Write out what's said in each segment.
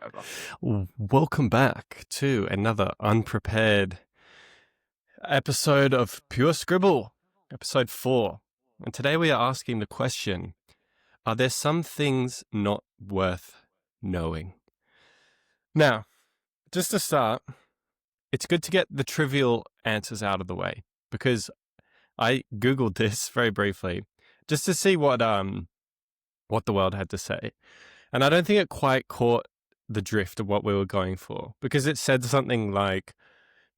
whatever. Welcome back to another unprepared episode of Pure Scribble, episode 4. And today we are asking the question, are there some things not worth knowing? Now, just to start, it's good to get the trivial answers out of the way because I Googled this very briefly just to see what the world had to say. And I don't think it quite caught the drift of what we were going for because it said something like,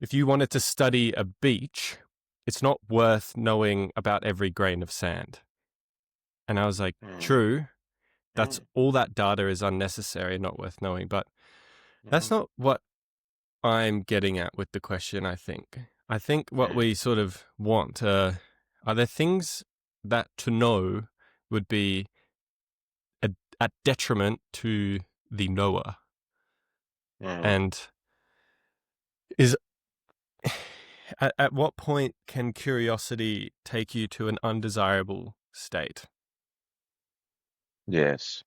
if you wanted to study a beach, it's not worth knowing about every grain of sand. And I was like, Mm, true, that's mm, all that data is unnecessary and not worth knowing. But that's mhm, not what I'm getting at with the question, I think. I think what mm, we sort of want are there things that to know would be a, at detriment to the knower? mm. And is at what point can curiosity take you to an undesirable state? Yes.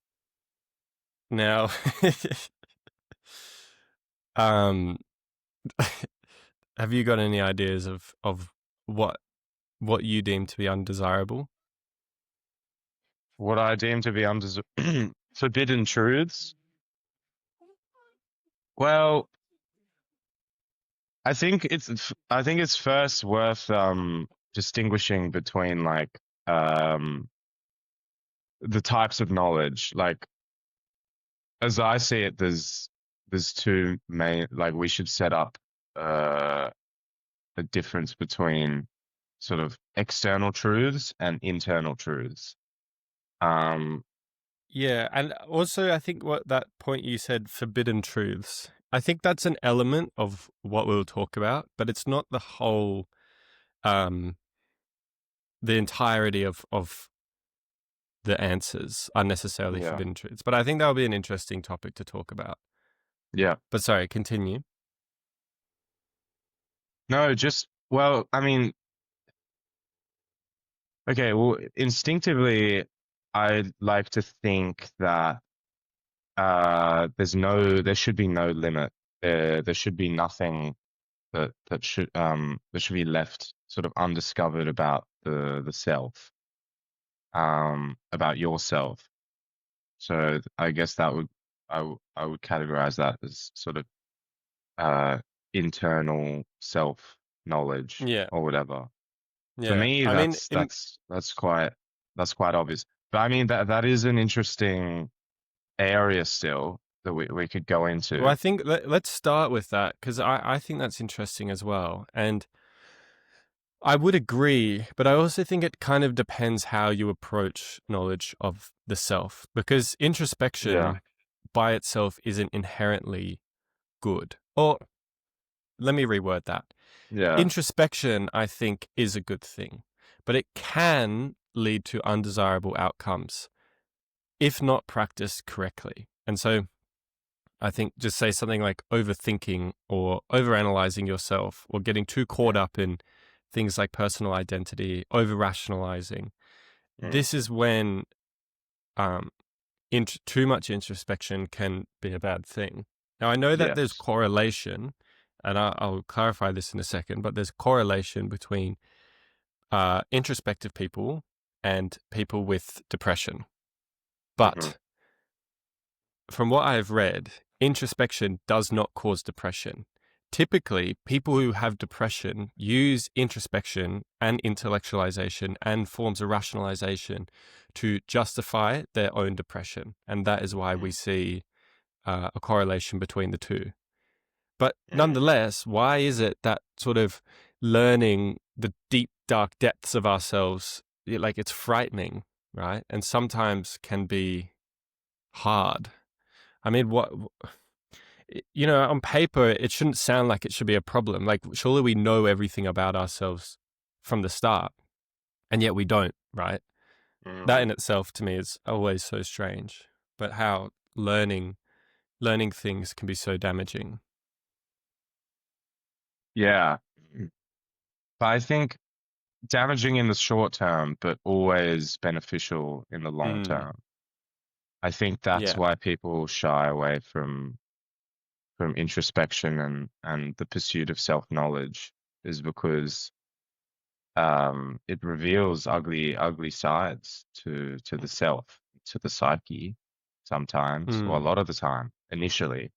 Now, um, have you got any ideas of what what you deem to be undesirable? What I deem to be forbidden truths. Well, I think it's first worth distinguishing between um the types of knowledge. Like as I see it, there's two main, like we should set up uh a difference between sort of external truths and internal truths. Um Yeah, and also I think what that point you said, forbidden truths. I think that's an element of what we'll talk about, but it's not the whole, um, the entirety of the answers are necessarily yeah. forbidden truths. But I think that'll be an interesting topic to talk about. Yeah. But sorry, continue. No, just, well, I mean, okay, well, instinctively, I like to think that there should be no limit. There should be nothing that should be left sort of undiscovered about the self, about yourself. So I guess I would categorize that as sort of uh internal self knowledge Yeah, or whatever. For yeah. me, I mean, that's quite obvious. But I mean that is an interesting area still that we could go well, into. I think let's start with that because I think that's interesting as well. And I would agree, but I also think it kind of depends how you approach knowledge of the self because Yeah, introspection by itself isn't inherently good. Or let me reword that. yeah, Introspection, I think, is a good thing, but it can lead to undesirable outcomes if not practiced correctly. And so I think just say something like overthinking or overanalyzing yourself or getting too caught up in things like personal identity, over rationalizing. mm, This is when um, too much introspection can be a bad thing. Now, I know that there's yes, correlation, and I'll clarify this in a second, but there's correlation between introspective people and people with depression. hmm, But from what I've read, introspection does not cause depression. Typically, people who have depression use introspection and intellectualization and forms of rationalization to justify their own depression. And that is why we mm, see a correlation between the two. But mm. nonetheless, why is it that sort of learning the deep, dark depths of ourselves, like it's frightening, right? And sometimes can be hard. I mean, on paper, it shouldn't sound like it should be a problem. Like, surely we know everything about ourselves from the start, and yet we don't, right? That Mm. in itself to me is always so strange. But how learning things can be so damaging. Yeah. But I think damaging in the short term, but always beneficial in the long Mm, term. I think that's yeah. why people shy away from introspection and the pursuit of self-knowledge is because it reveals ugly sides to the self, to the psyche, sometimes, or a Mm. lot of the time, initially.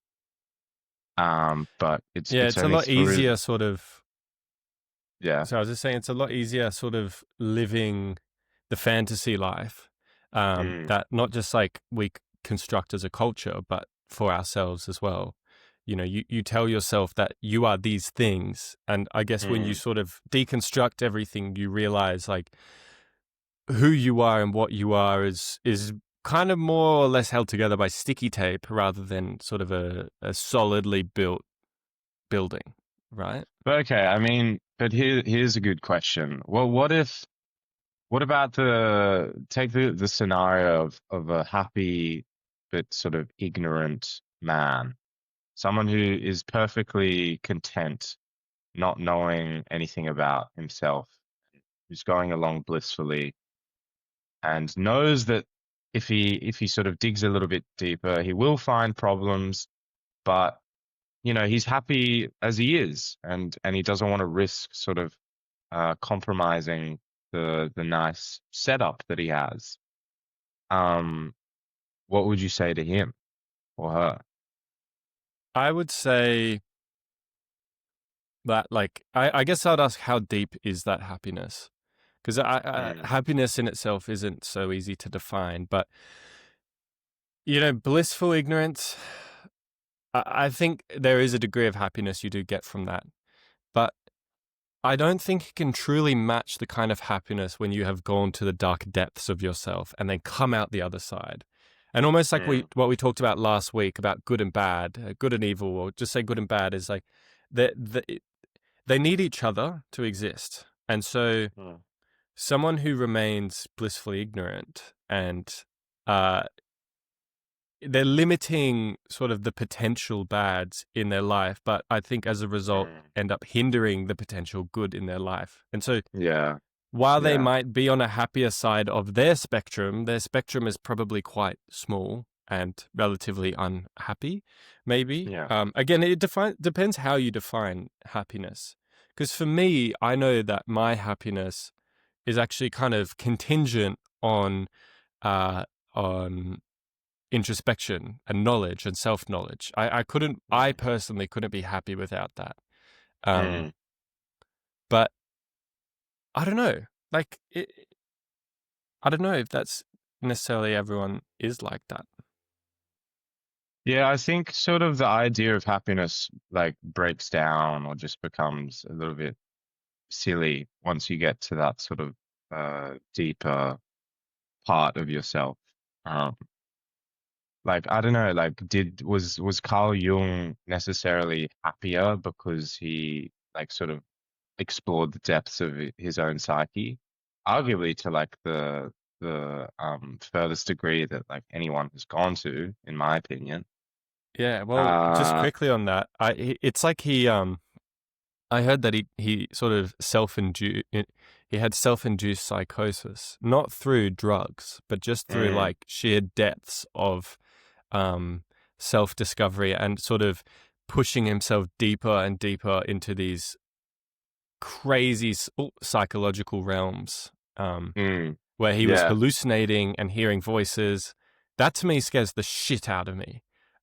But Yeah, it's it's a only lot through easier sort of. yeah. So I was just saying, it's a lot easier sort of living the fantasy life, Mm, that not just like we construct as a culture, but for ourselves as well. You know, you tell yourself that you are these things. And I guess when you mm. sort of deconstruct everything, you realize like who you are and what you are is kind of more or less held together by sticky tape rather than sort of a solidly built building, right? But okay, I mean, but here's a good question. Well, what about the take the scenario of a happy but sort of ignorant man, someone who is perfectly content, not knowing anything about himself, who's going along blissfully and knows that if he sort of digs a little bit deeper, he will find problems, but he's happy as he is, and he doesn't want to risk sort of compromising the nice setup that he has. Um, what would you say to him or her? I would say that, like, I guess I'd ask how deep is that happiness? Because Mm, happiness in itself isn't so easy to define. But, blissful ignorance, I think there is a degree of happiness you do get from that. But I don't think it can truly match the kind of happiness when you have gone to the dark depths of yourself and then come out the other side. And almost like mm, what we talked about last week about good and bad, good and evil, or just say good and bad is like they need each other to exist. And so mm, someone who remains blissfully ignorant and uh, they're limiting sort of the potential bads in their life, but I think as a result mm. end up hindering the potential good in their life. And so Yeah, while they yeah, might be on a happier side of their spectrum is probably quite small and relatively unhappy, maybe. yeah. Again, it depends how you define happiness. Because for me, I know that my happiness is actually kind of contingent uh, on introspection and knowledge and self-knowledge. I Mm, personally couldn't be happy without that. Um, mm. but I don't know. Like, I don't know if that's necessarily everyone is like that. Yeah, I think sort of the idea of happiness like breaks down or just becomes a little bit silly once you get to that sort of deeper part of yourself. Um, like I don't know, like did was Carl Jung necessarily happier because he like sort of explored the depths of his own psyche, arguably to like the furthest degree that like anyone has gone to, in my opinion. Yeah, well, just Uh, quickly on that, it's like I heard that he sort of he had self-induced psychosis, not through drugs, but just through mm, like sheer depths of um self-discovery and sort of pushing himself deeper and deeper into these crazy psychological realms. mm, Where he was yeah, hallucinating and hearing voices. That to me scares the shit out of me.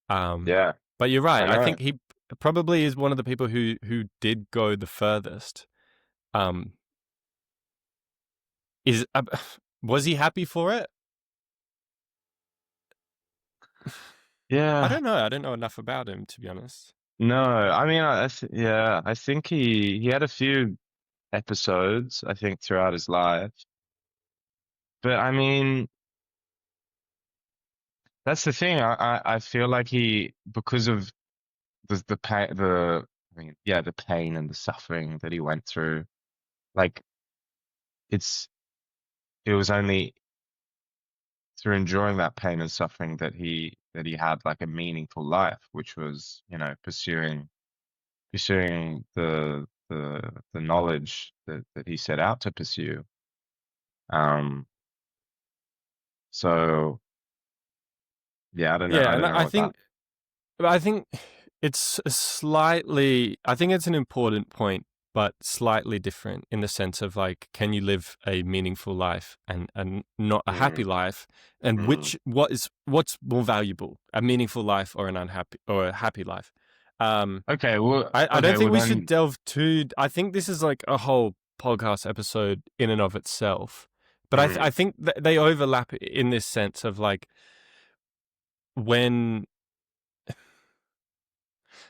Um, yeah, but you're I right. I know. think he probably is one of the people who did go the furthest. Um, is was he happy for it? I Yeah, don't know. I don't know enough about him, to be honest. no, I mean, yeah, I think he had a few episodes, I think, throughout his life. But I mean, that's the thing. I feel like he, because of the pain, I mean, yeah, the pain and the suffering that he went through, like it's it was only through enduring that pain and suffering that he had like a meaningful life, which was, pursuing the knowledge that he set out to pursue. Um, so yeah, I don't know. Yeah, I and don't know I what that. think, I think it's slightly, I think it's an important point, but slightly different in the sense of like, can you live a meaningful life and not a happy Mm, life? And mm. what's more valuable, a meaningful life or an unhappy or a happy life? Um, I don't Okay, think well we should then, delve too. I think this is like a whole podcast episode in and of itself. But I mm, think they overlap in this sense of like when,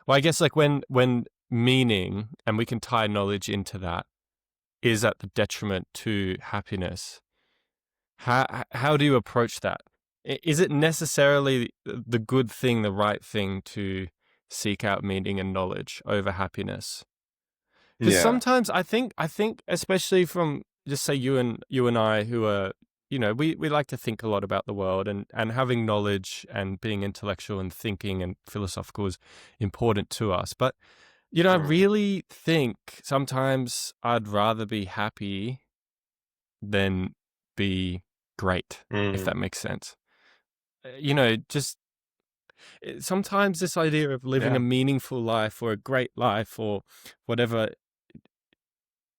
well, I guess like when meaning, and we can tie knowledge into that, is at the detriment to happiness. How do you approach that? Is it necessarily the good thing, the right thing to seek out meaning and knowledge over happiness? Because yeah, sometimes I think especially from just say you and I who are, we like to think a lot about the world, and having knowledge and being intellectual and thinking and philosophical is important to us. But I mm, really think sometimes I'd rather be happy than be great, if that mm, makes sense. Just sometimes this idea of living a yeah. meaningful life or a great life or whatever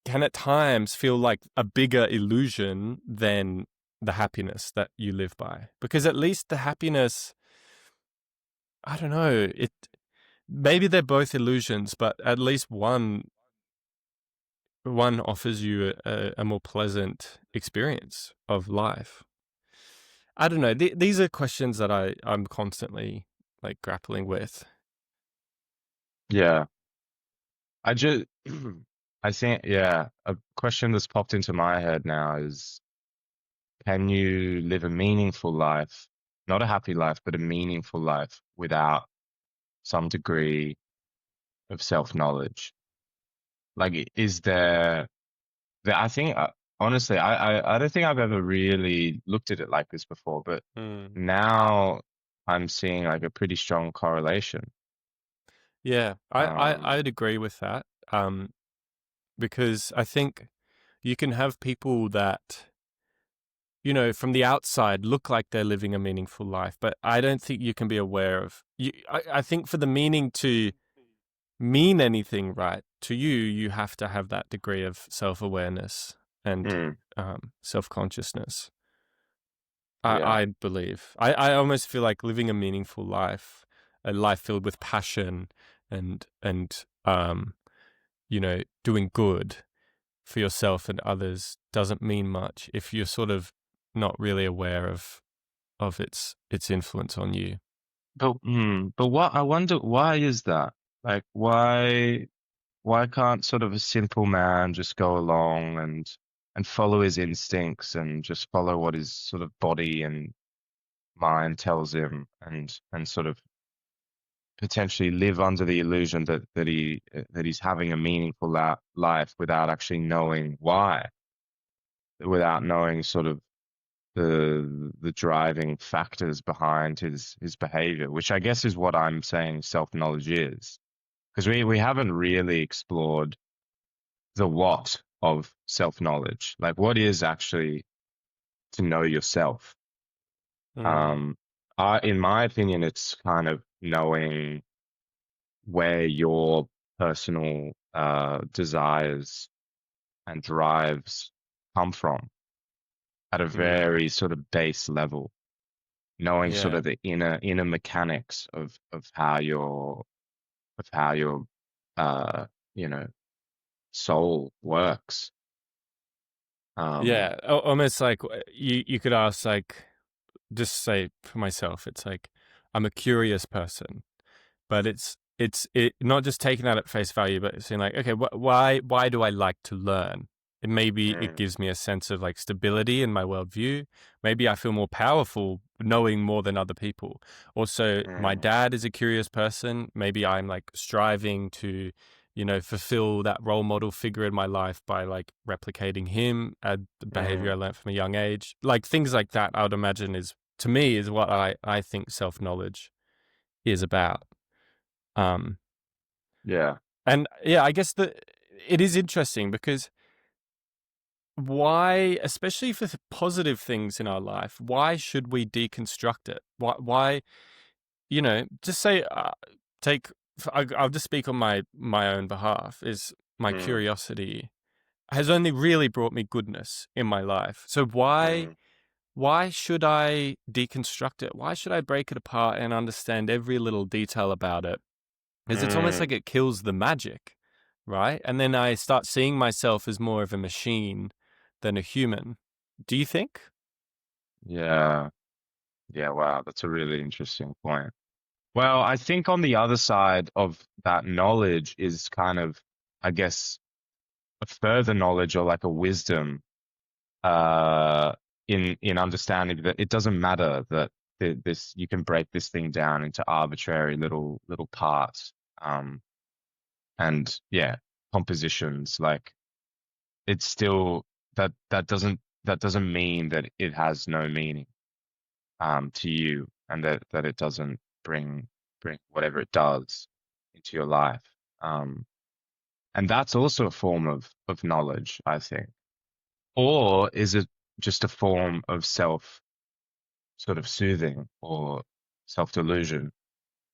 can at times feel like a bigger illusion than the happiness that you live by. Because at least the happiness, I don't know, it maybe they're both illusions, but at least one offers you a more pleasant experience of life. I don't know. These are questions that I'm constantly like grappling with. Yeah. I just, I think, yeah, a question that's popped into my head now is, can you live a meaningful life, not a happy life, but a meaningful life without some degree of self-knowledge? Like, is I think, honestly, I don't think I've ever really looked at it like this before, but Mm. now I'm seeing like a pretty strong correlation. Yeah, Um, I'd agree with that. Because I think you can have people that, from the outside look like they're living a meaningful life, but I don't think you can be aware of you. I think for the meaning to mean anything right to you, you have to have that degree of self-awareness and mm, self-consciousness. yeah. I believe. I almost feel like living a meaningful life, a life filled with passion and doing good for yourself and others doesn't mean much if you're sort of not really aware of its influence on you. But what I wonder, why is that? Like, why can't sort of a simple man just go along and follow his instincts and just follow what his sort of body and mind tells him and sort of potentially live under the illusion that he's having a meaningful life without actually knowing why, without knowing sort of the driving factors behind his behavior, which I guess is what I'm saying self-knowledge is. Because we haven't really explored the what of self-knowledge. Like what is actually to know yourself? Mm, Um, in my opinion, it's kind of knowing where your personal desires and drives come from at a mm, very sort of base level, knowing sort yeah, of the inner mechanics of how your uh you know soul works. Um, yeah. Almost like you could ask like, just say for myself, it's like I'm a curious person, but it not just taking that at face value, but saying like, okay, why do I like to learn? And maybe it mm, gives me a sense of like stability in my worldview. Maybe I feel more powerful knowing more than other people. Also, my mm, dad is a curious person. Maybe I'm like striving to, fulfill that role model figure in my life by like replicating him and the behavior I mm, learned from a young age. Like things like that, I would imagine is to me is what I think self knowledge is about. Um, yeah. and yeah, I guess it is interesting because why, especially for the positive things in our life, why should we deconstruct it? Why, just say, take I'll just speak on my own behalf, is my Mm, curiosity has only really brought me goodness in my life. So mm, why should I deconstruct it? Why should I break it apart and understand every little detail about it? Because it's almost mm. like it kills the magic, right? And then I start seeing myself as more of a machine than a human. Do you think? Yeah. Yeah. Wow. That's a really interesting point. Well, I think on the other side of that knowledge is kind of, I guess, a further knowledge or like a wisdom uh, in understanding that it doesn't matter that this you can break this thing down into arbitrary little parts, um, and yeah, compositions. Like it's still that doesn't mean that it has no meaning to you, and that it doesn't bring whatever it does into your life. Um, and that's also a form of knowledge, I think. Or is it just a form of self sort of soothing or self delusion?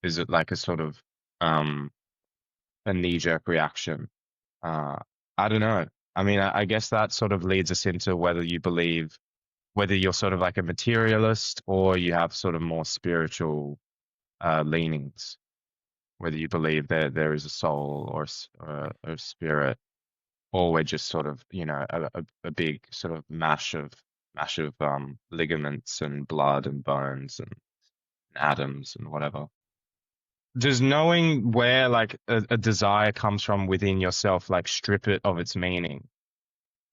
Is it like a sort of um, a knee-jerk reaction? Uh, I don't know. I mean, I guess that sort of leads us into whether you believe, whether you're sort of like a materialist or you have sort of more spiritual leanings, whether you believe that there is a soul or a spirit, or we're just sort of, a big sort of mash of ligaments and blood and bones and atoms and whatever. Does knowing where like a desire comes from within yourself like strip it of its meaning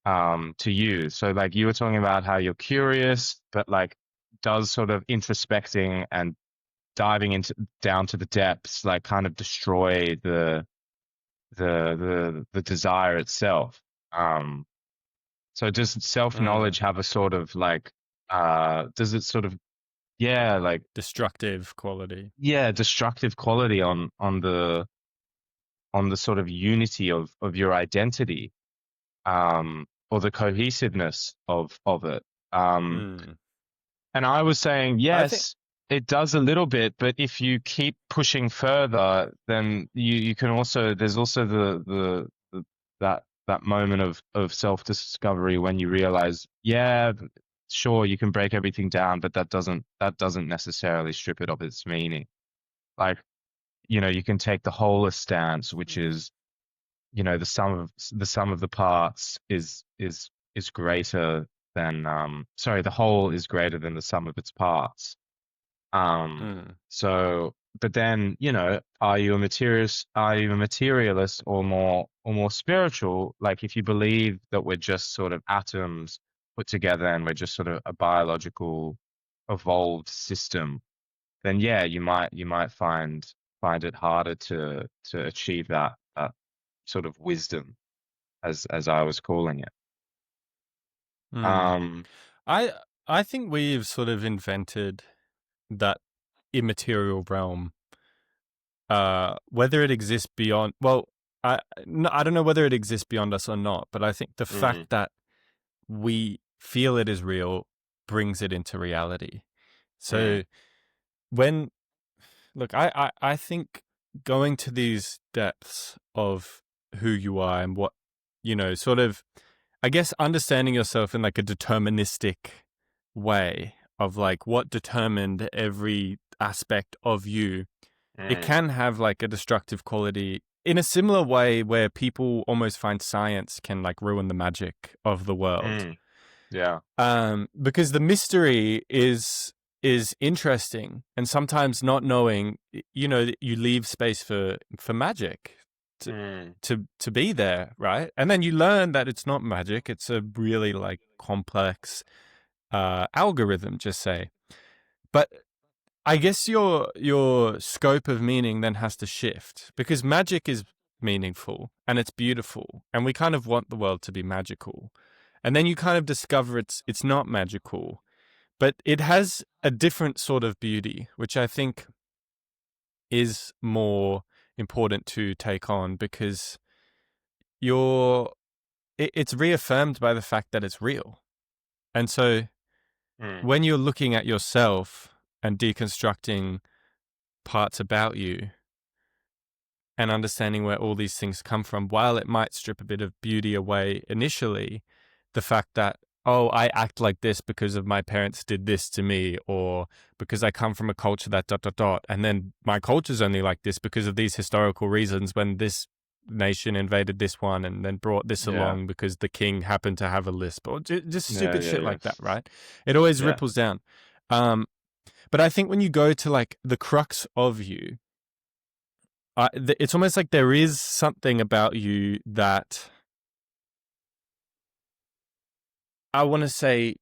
to you? So like you were talking about how you're curious, but like does sort of introspecting and diving into down to the depths like kind of destroy the desire itself? Um So does Mm. self-knowledge have a sort of like does it sort of yeah, like Destructive quality. yeah, destructive quality on the sort of unity of your identity or the cohesiveness of it. Um Mm. and I was saying I think. yes, it does a little bit, but if you keep pushing further, then you can also there's also the that moment of self-discovery when you realize, yeah, sure, you can break everything down, but that doesn't necessarily strip it of its meaning. Like, you can take the holist stance, which is, the sum of the parts is greater than sorry, the whole is greater than the sum of its parts. Mm. So, but then, are you a materialist or more spiritual? Like if you believe that we're just sort of atoms put together and we're just sort of a biological evolved system, then yeah, you might find it harder to achieve that sort of wisdom as I was calling it. Mm. Um, I I think we've sort of invented that immaterial realm. Whether it exists beyond, well, I don't know whether it exists beyond us or not, but I think the fact mm, that we feel it is real brings it into reality. mm, So when look, I think going to these depths of who you are and what, sort of, I guess, understanding yourself in like a deterministic way of like what determined every aspect of you, it mm, can have like a destructive quality in a similar way where people almost find science can like ruin the magic of the world. mm, yeah, Because the mystery is interesting, and sometimes not knowing, you leave space for magic to mm, to be there, right? And then you learn that it's not magic; it's a really like complex algorithm, just say. But I guess your scope of meaning then has to shift because magic is meaningful and it's beautiful, and we kind of want the world to be magical. And then you kind of discover it's not magical, but it has a different sort of beauty, which I think is more important to take on because you're it's reaffirmed by the fact that it's real. And so mm, when you're looking at yourself and deconstructing parts about you, and understanding where all these things come from, while it might strip a bit of beauty away initially, the fact that, oh, I act like this because of my parents did this to me, or because I come from a culture that ... and then my culture's only like this because of these historical reasons when this nation invaded this one and then brought this Yeah. along because the king happened to have a lisp, or just Yeah. stupid Yeah. shit Yeah. like that, right? It always Yeah. ripples down. But I think when you go to like the crux of you, it's almost like there is something about you that I want to say,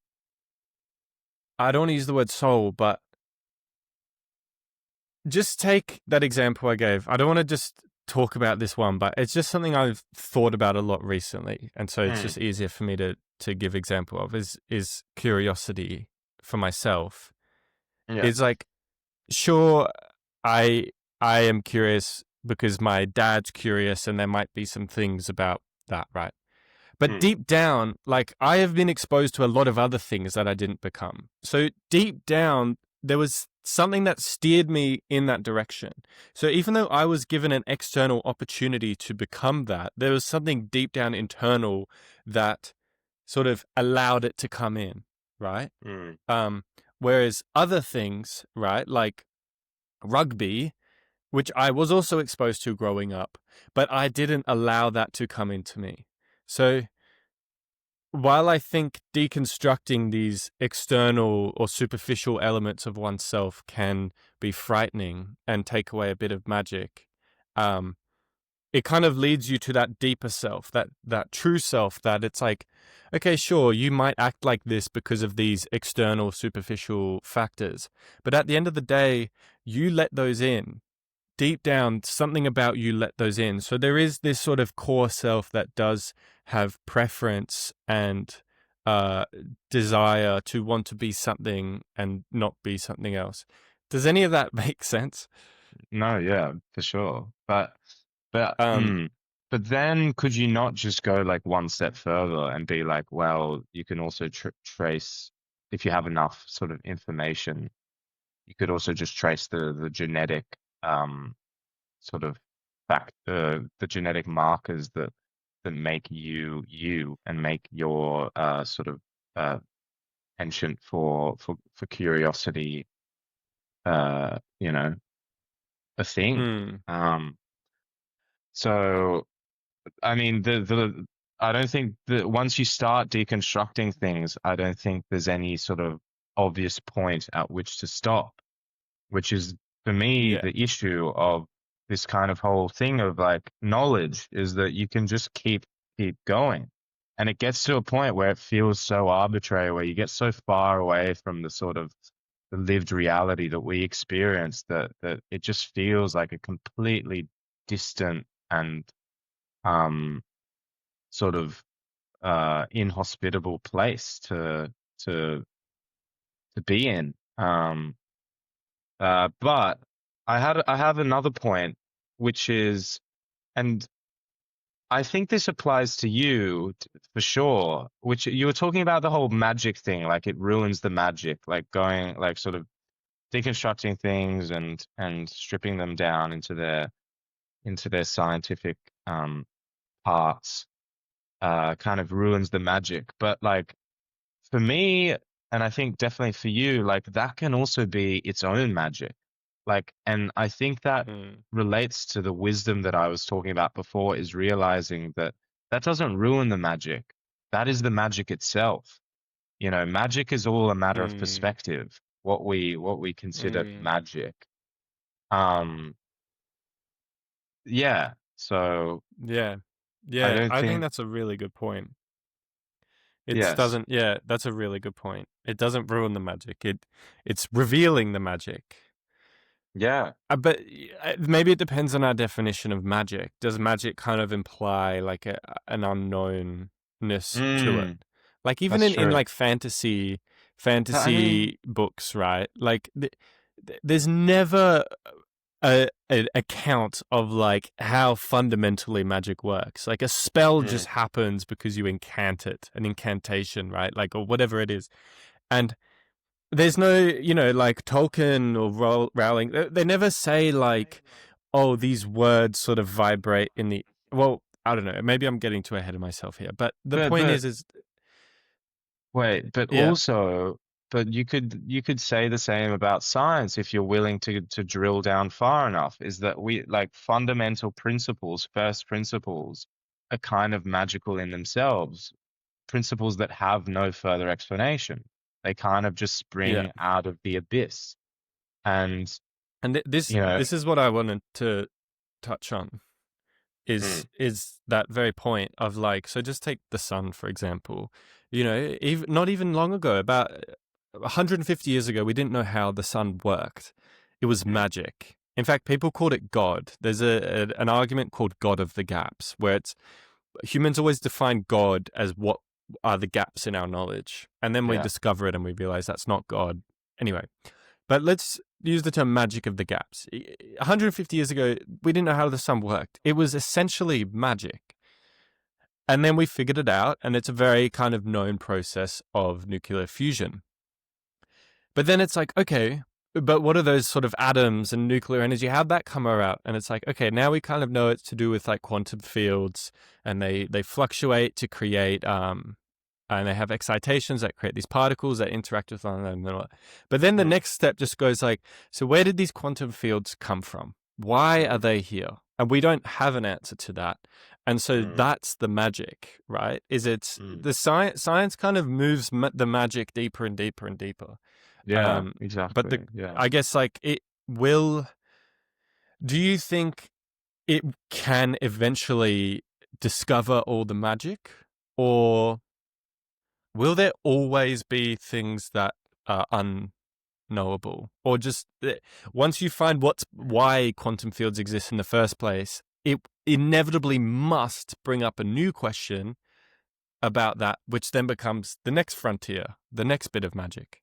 I don't want to use the word soul, but just take that example I gave. I don't want to just talk about this one, but it's just something I've thought about a lot recently. And so it's Mm. just easier for me to give example of is curiosity for myself. Yeah. It's like, sure, I I am curious because my dad's curious and there might be some things about that, right? But Mm. deep down, like I have been exposed to a lot of other things that I didn't become. So deep down, there was something that steered me in that direction. So even though I was given an external opportunity to become that, there was something deep down internal that sort of allowed it to come in, right? Mm. Um, Whereas other things, right, like rugby, which I was also exposed to growing up, but I didn't allow that to come into me. So while I think deconstructing these external or superficial elements of oneself can be frightening and take away a bit of magic, um, it kind of leads you to that deeper self, that true self, that it's like, okay, sure, you might act like this because of these external superficial factors, but at the end of the day, you let those in. Deep down, something about you let those in. So there is this sort of core self that does have preference and uh, desire to want to be something and not be something else. Does any of that make sense? No, yeah, for sure. But Um, but then could you not just go like one step further and be like, well, you can also trace if you have enough sort of information, you could also just trace the genetic sort of the genetic markers that make you you and make your sort of uh penchant for curiosity you know a thing. mm, Um so I mean, the I don't think that once you start deconstructing things, I don't think there's any sort of obvious point at which to stop, which is for me yeah. the issue of this kind of whole thing of like knowledge is that you can just keep going. And it gets to a point where it feels so arbitrary, where you get so far away from the sort of the lived reality that we experience that it just feels like a completely distant and um sort of inhospitable place to to be in. But I have another point, which is, and I think this applies to you for sure, which you were talking about the whole magic thing, like it ruins the magic, like going like sort of deconstructing things and stripping them down into their scientific um parts kind of ruins the magic. But like for me, and I think definitely for you, like that can also be its own magic. Like, and I think that Mm, relates to the wisdom that I was talking about before, is realizing that that doesn't ruin the magic. That is the magic itself. You know, magic is all a matter of mm, perspective, what we consider mm, magic. Um, yeah. So yeah. I Yeah. don't I think think, that's a really good point. It yes. doesn't, yeah, that's a really good point. It doesn't ruin the magic. It's revealing the magic. Yeah. But maybe it depends on our definition of magic. Does magic kind of imply like an unknownness to it? Mm, Like even that's in true. like fantasy But I mean, books, right? Like there's never an account of like how fundamentally magic works. Like a spell mm, just happens because you incant it, an incantation, right? Like or whatever it is, and there's no, like Tolkien or Rowling. They never say like, oh, these words sort of vibrate in the, well, I don't know. Maybe I'm getting too ahead of myself here, but the But point but is wait, but yeah, also, but you could say the same about science if you're willing to drill down far enough, is that we like fundamental principles, first principles, are kind of magical in themselves, principles that have no further explanation. They kind of just yeah. spring out of the abyss. And, And this you know, this is what I wanted to touch on mm, is that very point of like, so just take the sun for example. You know, even not even long ago, about 150 years ago, we didn't know how the sun worked. It was mm, magic. In fact, people called it God. There's an argument called God of the gaps, where it's humans always define God as what are the gaps in our knowledge, and then we yeah, discover it and we realize that's not God. Anyway, but let's use the term magic of the gaps. 150 years ago, we didn't know how the sun worked. It was essentially magic. And then we figured it out, and it's a very kind of known process of nuclear fusion. But then it's like, okay, but what are those sort of atoms and nuclear energy? How'd that come about? And it's like, okay, now we kind of know it's to do with like quantum fields, and they fluctuate to create and they have excitations that create these particles that interact with one another. But then the mm, next step just goes like, so where did these quantum fields come from? Why are mm, they here? And we don't have an answer to that. And so mm, that's the magic, right? Is it's mm. the science kind of moves the magic deeper and deeper and deeper. Yeah, Um, but exactly. Yeah. I guess like it will. Do you think it can eventually discover all the magic, or will there always be things that are unknowable? Or just once you find why quantum fields exist in the first place, it inevitably must bring up a new question about that, which then becomes the next frontier, the next bit of magic.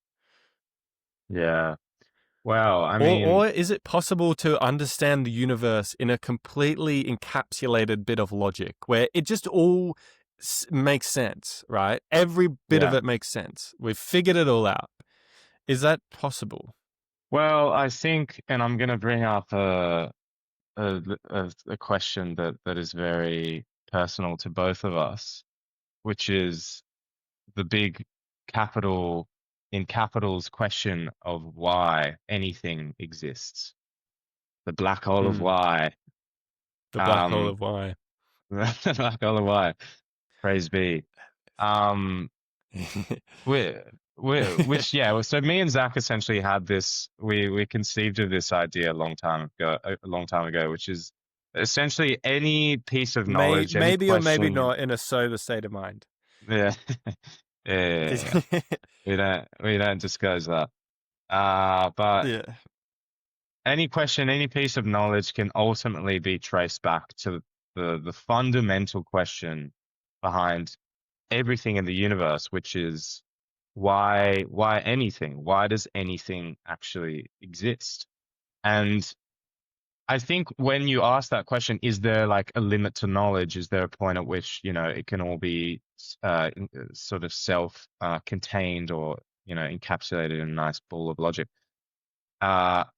Yeah. Well, I Or mean, is it possible to understand the universe in a completely encapsulated bit of logic where it just all makes sense, right? Every bit of yeah. it makes sense. We've figured it all out. Is that possible? Well, I think, and I'm going to bring up a question that is very personal to both of us, which is the big capital in capitals question of why anything exists. The black hole of Hmm. why. The black hole Um, of why. the black hole of why. Praise be. Um, we which yeah, so me and Zach essentially had this. We conceived of this idea a long time ago, which is essentially any piece of knowledge, any Maybe or maybe question. not in a sober state of mind. Yeah, yeah. We don't disclose that. But Yeah. any question, any piece of knowledge can ultimately be traced back to the fundamental question behind everything in the universe, which is why anything? Why does anything actually exist? And I think when you ask that question, is there like a limit to knowledge? Is there a point at which, it can all be sort of self contained or, encapsulated in a nice ball of logic?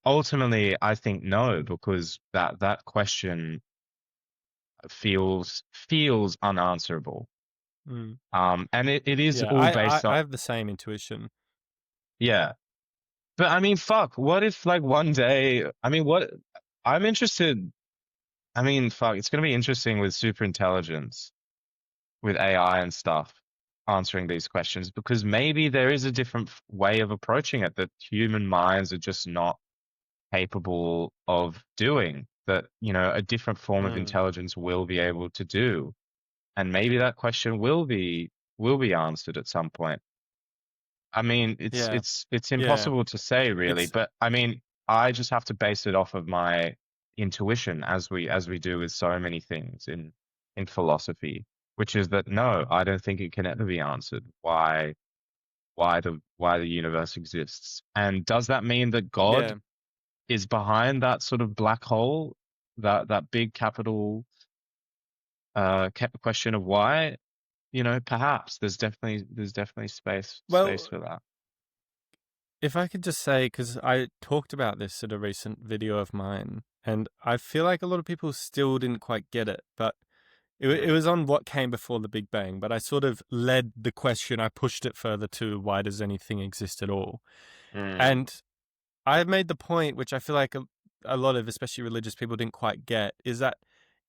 Ultimately, I think no, because that question feels unanswerable. Mm. And it is Yeah, all based on, I have the same intuition. yeah. But I mean, fuck, what if like one day, I mean, what I'm interested, I mean, fuck, it's going to be interesting with super intelligence, with AI and stuff, answering these questions, because maybe there is a different way of approaching it that human minds are just not capable of doing, that, a different form of Mm. intelligence will be able to do. And maybe that question will be answered at some point. I mean, it's Yeah, it's it's yeah. impossible to say really, It's but I mean, I just have to base it off of my intuition as we do with so many things in philosophy, which is that no, I don't think it can ever be answered why the universe exists. And does that mean that God yeah. is behind that sort of black hole, that big capital question of why? Perhaps there's definitely space Well, for that. if I could just say, because I talked about this at a recent video of mine, and I feel like a lot of people still didn't quite get it, but it Mm, was on what came before the Big Bang, but I sort of led the question, I pushed it further to why does anything exist at all? mm, And I made the point, which I feel like a lot of, especially religious people, didn't quite get, is that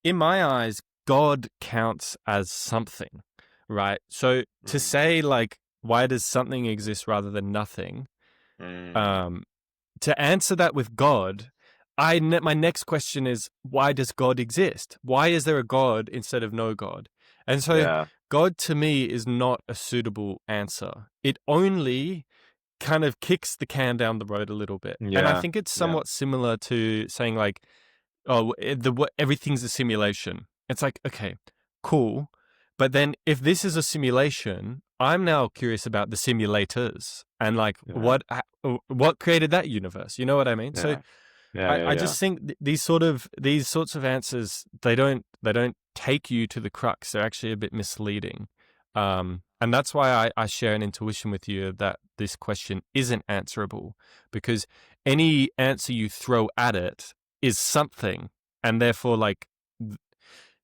in my eyes, God counts as something, right? So to mm, say, like, why does something exist rather than nothing? mm. Um, to answer that with God, my next question is, why does God exist? Why is there a God instead of no God? And so Yeah, God to me is not a suitable answer. It only kind of kicks the can down the road a little bit. And I yeah, think it's yeah, somewhat similar to saying, like, everything's a simulation. It's like, okay, cool. But then if this is a simulation, I'm now curious about the simulators and, like, yeah, what created that universe. You know what I mean? So yeah, yeah, I yeah, yeah. just think these sorts of answers, they don't take you to the crux. They're actually a bit misleading. And that's why I share an intuition with you that this question isn't answerable, because any answer you throw at it is something, and therefore, like,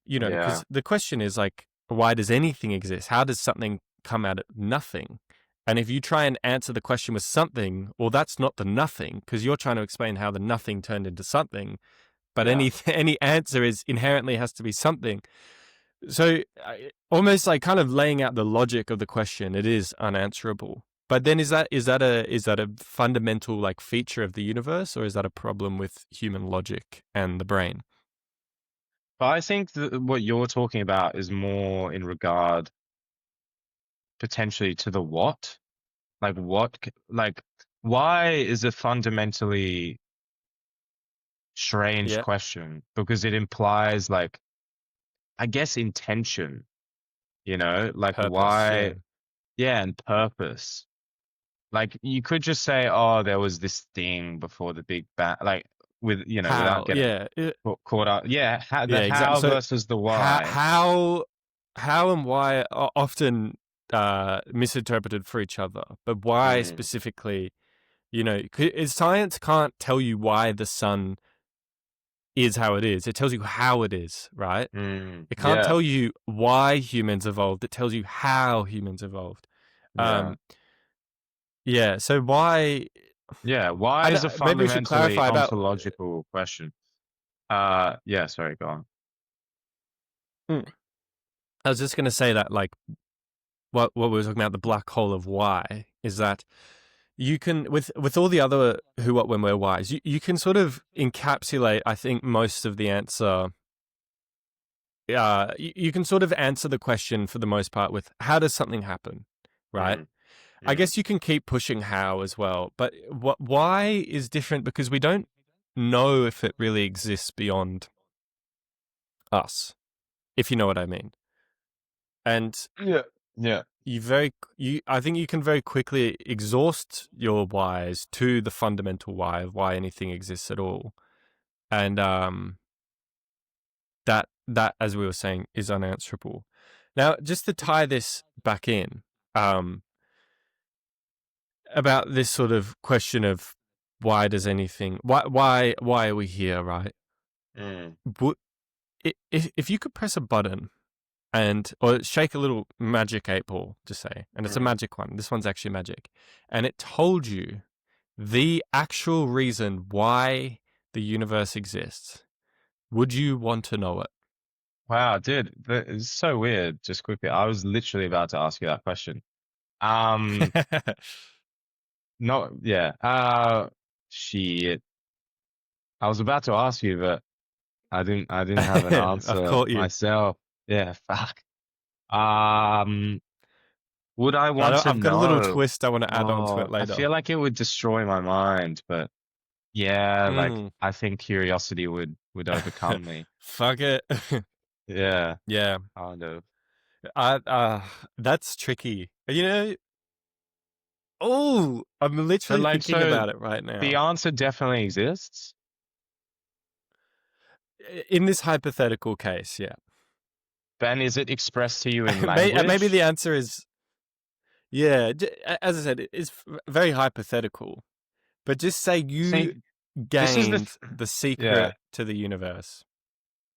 Yeah. because the question is, like, why does anything exist? How does something come out of nothing? And if you try and answer the question with something, well, that's not the nothing, because you're trying to explain how the nothing turned into something. But Yeah. any answer is inherently has to be something. So almost like kind of laying out the logic of the question, it is unanswerable. But then is that a fundamental, like, feature of the universe, or is that a problem with human logic and the brain? But I think that what you're talking about is more in regard potentially to the what. Like like why is a fundamentally strange Yeah, question? Because it implies like I guess intention, like purpose. Yeah, why, yeah, and purpose. Like you could just say, oh, there was this thing before the Big Bang, like without how? getting Yeah, caught up. Yeah, the yeah, exactly. how So versus the how why. how how and why are often misinterpreted for each other, but why Mm, specifically? Science can't tell you why the sun is how it is. It tells you how it is, right? It can't yeah, tell you why humans evolved. It tells you how humans evolved. yeah, Um, yeah. So why? yeah. Why And is a maybe we should fundamentally clarify about. ontological question? Yeah. Sorry, go on. Mm, I was just going to say that, like, what we were talking about, the black hole of why, is that you can, with all the other who, what, when, where, whys, you can sort of encapsulate, I think, most of the answer. You can sort of answer the question for the most part with how does something happen, right? Mm, I mm, guess you can keep pushing how as well, but why is different because we don't know if it really exists beyond us, if you know what I mean. And yeah, yeah. I think you can very quickly exhaust your whys to the fundamental why of why anything exists at all. And that, as we were saying, is unanswerable. Now, just to tie this back in, um, about this sort of question of why are we here, right? Mm, Would, if you could press a button or shake a little magic 8 ball, just say, and it's a mm. magic one. This one's actually magic, and it told you the actual reason why the universe exists. Would you want to know Wow, dude, that is so weird. Just quickly, I was literally about to ask you that question. Um, it? no, yeah. Shit. I was about to ask you, but I didn't have an I've answer caught you. myself. Yeah, fuck. Um, would I want to I've got a little know? twist I want to add on to Oh, it I later. feel like it would destroy my mind, but yeah, like Mm. I think curiosity would overcome me. Fuck it. Yeah, Yeah. kind of. That's tricky. Oh, I'm But literally like, thinking so about it right the now. answer definitely exists. In this hypothetical case, yeah. Ben, is it expressed to you in Maybe language? the answer is Yeah, as I said, it's very hypothetical. But just say See, you this is the gained the yeah. secret to the universe.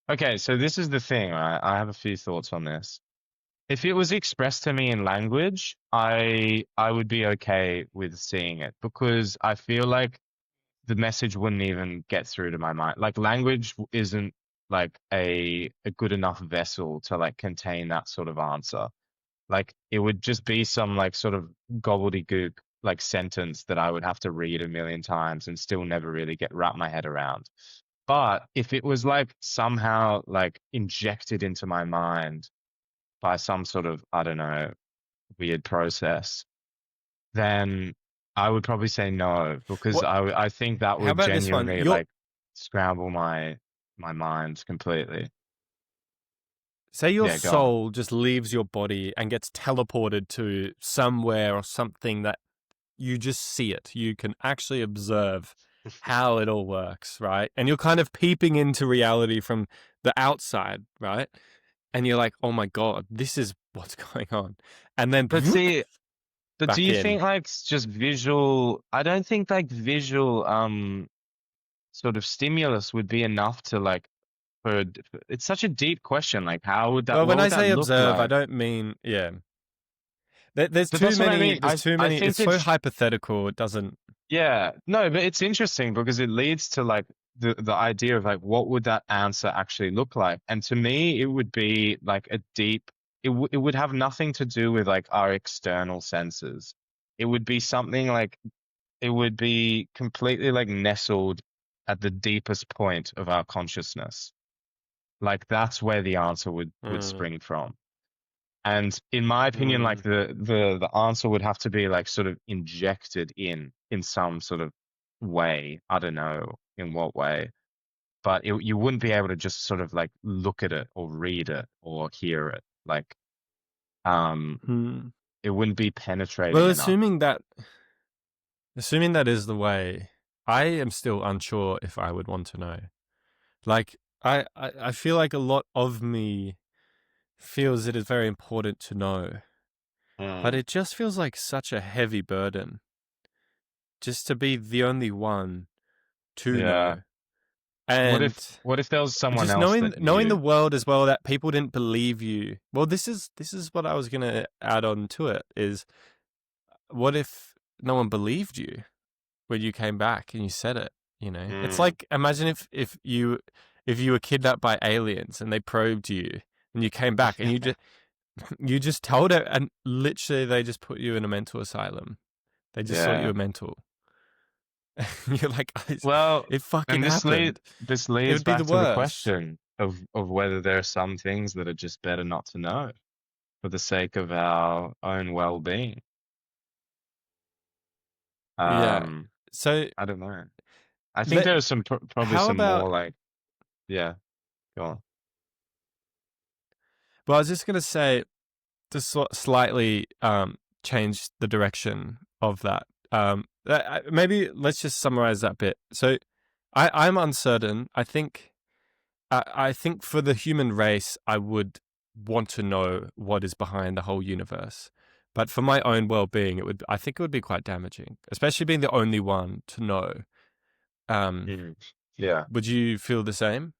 Okay, so this is the thing, right? I have a few thoughts on this. If it was expressed to me in language, I would be okay with seeing it because I feel like the message wouldn't even get through to my mind. Like language isn't like a good enough vessel to like contain that sort of answer. Like it would just be some like sort of gobbledygook like sentence that I would have to read a million times and still never really get wrap my head around. But if it was like somehow like injected into my mind by some sort of, I don't know, weird process, then I would probably say no because What? I think that How would about this one? genuinely like scramble my mind completely. Say your Yeah, go on. soul just leaves your body and gets teleported to somewhere or something that you just see it. You can actually observe how it all works, right? And you're kind of peeping into reality from the outside, right? And you're like, oh my God, this is what's going on. And then But whoop, see, but do back you in. think like just visual? I don't think like visual sort of stimulus would be enough to like it's such a deep question. Like, how would that? Well, What when I would that say look observe, I like? don't mean, yeah. There's But too that's what I many, mean. there's too I many, it's think so it's hypothetical, it doesn't. yeah, no, but it's interesting because it leads to like the idea of like what would that answer actually look like? And to me, it would be like a deep. It would have nothing to do with like our external senses. It would be something like it would be completely like nestled at the deepest point of our consciousness. Like that's where the answer would Mm, spring from. And in my opinion, like mm, the answer would have to be like sort of injected in some sort of way. I don't know in what way, but you wouldn't be able to just sort of like look at it or read it or hear it. Like um, mm. it wouldn't be Well, penetrating enough. assuming that is the way, I am still unsure if I would want to know. Like, I feel like a lot of me feels it is very important to know, but Mm. it just feels like such a heavy burden just to be the only one to Yeah. know. And What if there was someone just else that knowing the knew? world as well, that people didn't believe you. Well, this is what I was gonna add on to it is, what if no one believed you when you came back and you said it? You know, it's Mm. like, imagine if you were kidnapped by aliens and they probed you and you came back and you just told it, and literally they just put you in a mental asylum. They just thought you Yeah. were mental. You're like, Well, it fucking and happened. this It leads would be back the to the worst. question of whether there are some things that are just better not to know for the sake of our own well-being. Yeah. Um, So I don't know. I think let there are some probably how some about more like yeah, go on. well, I was just gonna say, to slightly change the direction of that. Maybe let's just summarize that bit. So I'm uncertain. I think for the human race, I would want to know what is behind the whole universe. But for my own well-being, I think it would be quite damaging, especially being the only one to know. Um, Mhm. Yeah. would you feel the same?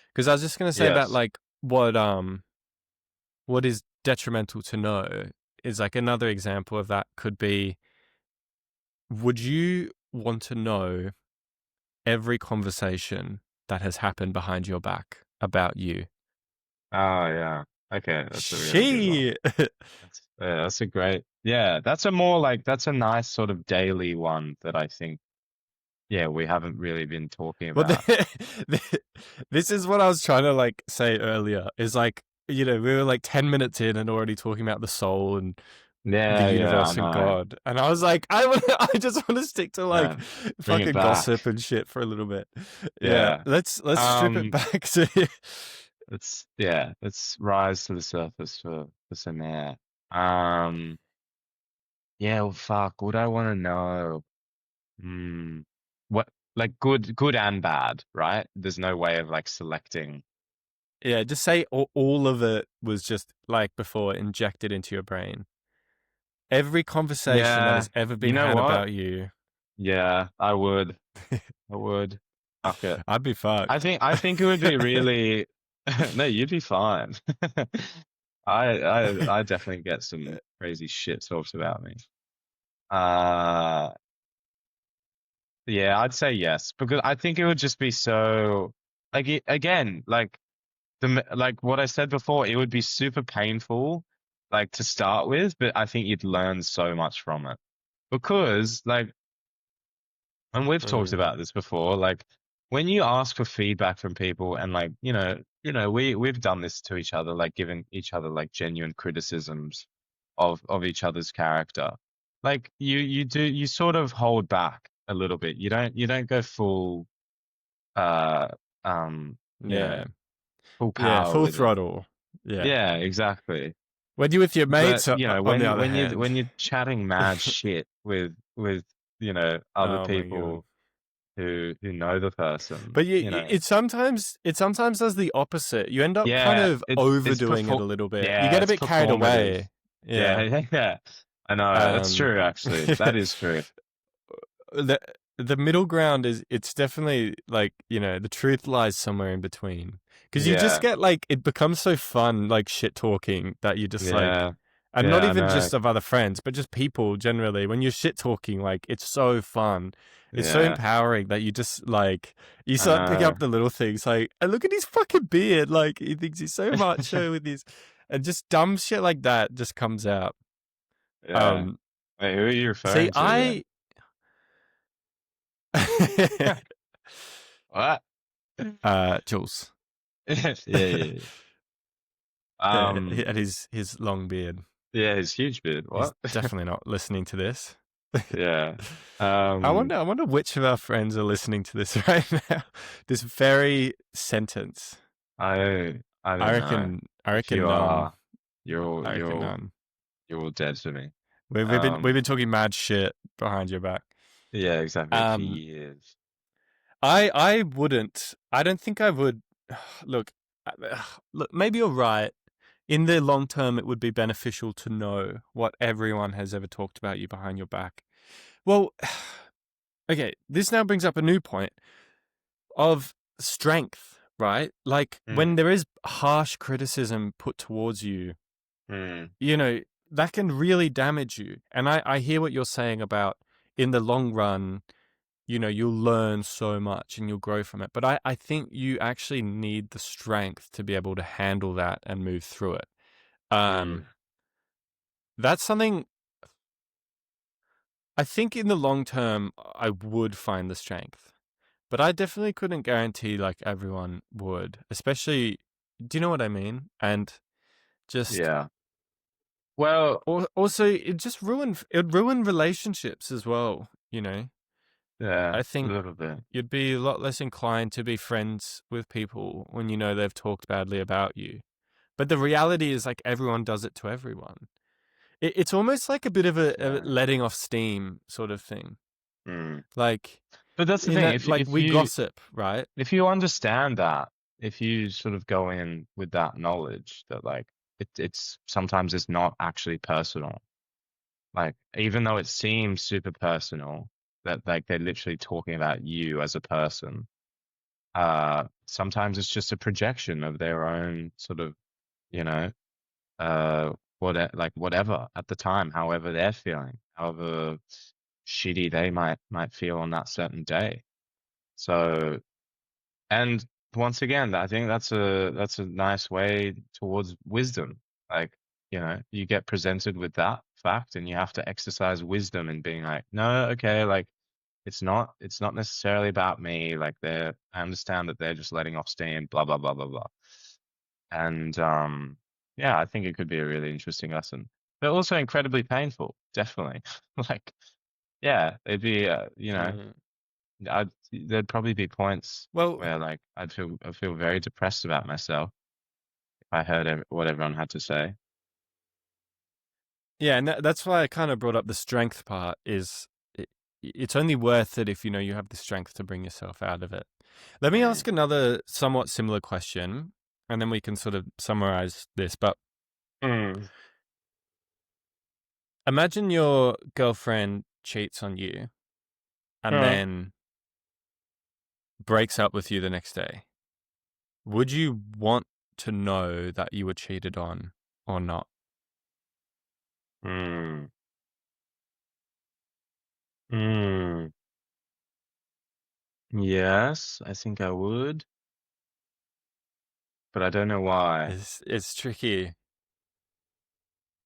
Because I was just gonna say that, Yes. like, what is detrimental to know is like another example of that could be, would you want to know every conversation that has happened behind your back about you? Oh yeah. Okay, that's a really good one. She That's a great. Yeah, that's a more like that's a nice sort of daily one that I think yeah, we haven't really been talking well, about. this is what I was trying to like say earlier. Is like, we were like 10 minutes in and already talking about the soul and the Yeah, yeah, I universe and know. God. And I was like, I just want to stick to like Yeah. Bring it fucking gossip back. and shit for a little bit. Yeah, Yeah. let's strip it Um, back to let's rise to the surface for some air. Um, yeah, well, fuck, what I want to know? Hmm. What like good and bad, right? There's no way of like selecting. yeah, just say all of it was just like before injected into your brain. every conversation that Yeah. has ever You been know had what? about you. Yeah, I would. I would. Fuck it. I'd be fucked. I think it would be really no, you'd be fine. I definitely get some crazy shit talked about me. Uh yeah, I'd say yes because I think it would just be so like again, like like what I said before, it would be super painful like to start with, but I think you'd learn so much from it. Because like and we've talked Mm, about this before, like when you ask for feedback from people and like, we've done this to each other, like giving each other like genuine criticisms of each other's character. Like you sort of hold back a little bit. You don't go full uh um, you know, yeah. full Yeah. power Full with it. throttle. Yeah. Yeah, exactly. When you're with your But mates, on the other hand. when you're chatting mad shit with other Oh my god. people who know the person, But it sometimes does the opposite. You end up kind yeah, of it's overdoing it a little bit. You yeah, get a it's bit carried performative. away. Yeah, Yeah. yeah, yeah. I know. That's Um, true, actually. That is true. the the middle ground is it's definitely like the truth lies somewhere in between because you just Yeah, get like it becomes so fun like shit talking that you just like yeah, and not yeah, I even know. just of other friends but just people generally when you're shit talking like it's so fun. It's so Yeah, empowering that you just like you I start picking know. up the little things like and look at his fucking beard like he thinks he's so macho with his and just dumb shit like that just comes out. Yeah. um Wait, who are you See, referring to I What? Jules. Yeah, yeah, yeah. And his long beard. Yeah, his huge beard. He's What? definitely not listening to this. Yeah. I Um, wonder which of our friends are listening to this right now. This very sentence. I I don't know. reckon. If you None. are, you're all I reckon none. you're all dead to me. We've been talking mad shit behind your back. Yeah, exactly. For Um, years. I wouldn't. I don't think I would. Look, look. Maybe you're right. In the long term, it would be beneficial to know what everyone has ever talked about you behind your back. Well, okay, this now brings up a new point of strength, right? Like when Mm, there is harsh criticism put towards you, mm, you know, that can really damage you. And I hear what you're saying about in the long run, you'll learn so much and you'll grow from it. But I think you actually need the strength to be able to handle that and move through it. mm. That's something I think in the long term, I would find the strength. But I definitely couldn't guarantee like everyone would, especially, do you know what I mean? And just Yeah. Well, also it'd ruin relationships as well, yeah, I a think little bit. you'd be a lot less inclined to be friends with people when you know they've talked badly about you. But the reality is like everyone does it to everyone. It's almost like a bit of a Yeah. letting off steam sort of thing. Mm. Like But that's the in thing. that like we gossip, right? If you understand that, if you sort of go in with that knowledge that like it's sometimes it's not actually personal. Like even though it seems super personal, that like they're literally talking about you as a person. Sometimes it's just a projection of their own sort of, you know, like whatever at the time, however they're feeling, however shitty they might feel on that certain day. So, and once again, I think that's a nice way towards wisdom. Like, you get presented with that fact and you have to exercise wisdom in being like, no, okay, like it's not necessarily about me. Like I understand that they're just letting off steam, blah blah blah blah blah. And yeah, I think it could be a really interesting lesson, but also incredibly painful, definitely. Like, yeah, it'd be Mm. there'd probably be points Well, where like I'd feel very depressed about myself if I heard what everyone had to say. yeah, and that's why I kind of brought up the strength part is it's only worth it if you have the strength to bring yourself out of it. Let me Mm. ask another somewhat similar question, and then we can sort of summarize this. But Mm. imagine your girlfriend cheats on you and Uh, then breaks up with you the next day. Would you want to know that you were cheated on or not? mm, mm. Yes, I think I would, but I don't know why. It's tricky.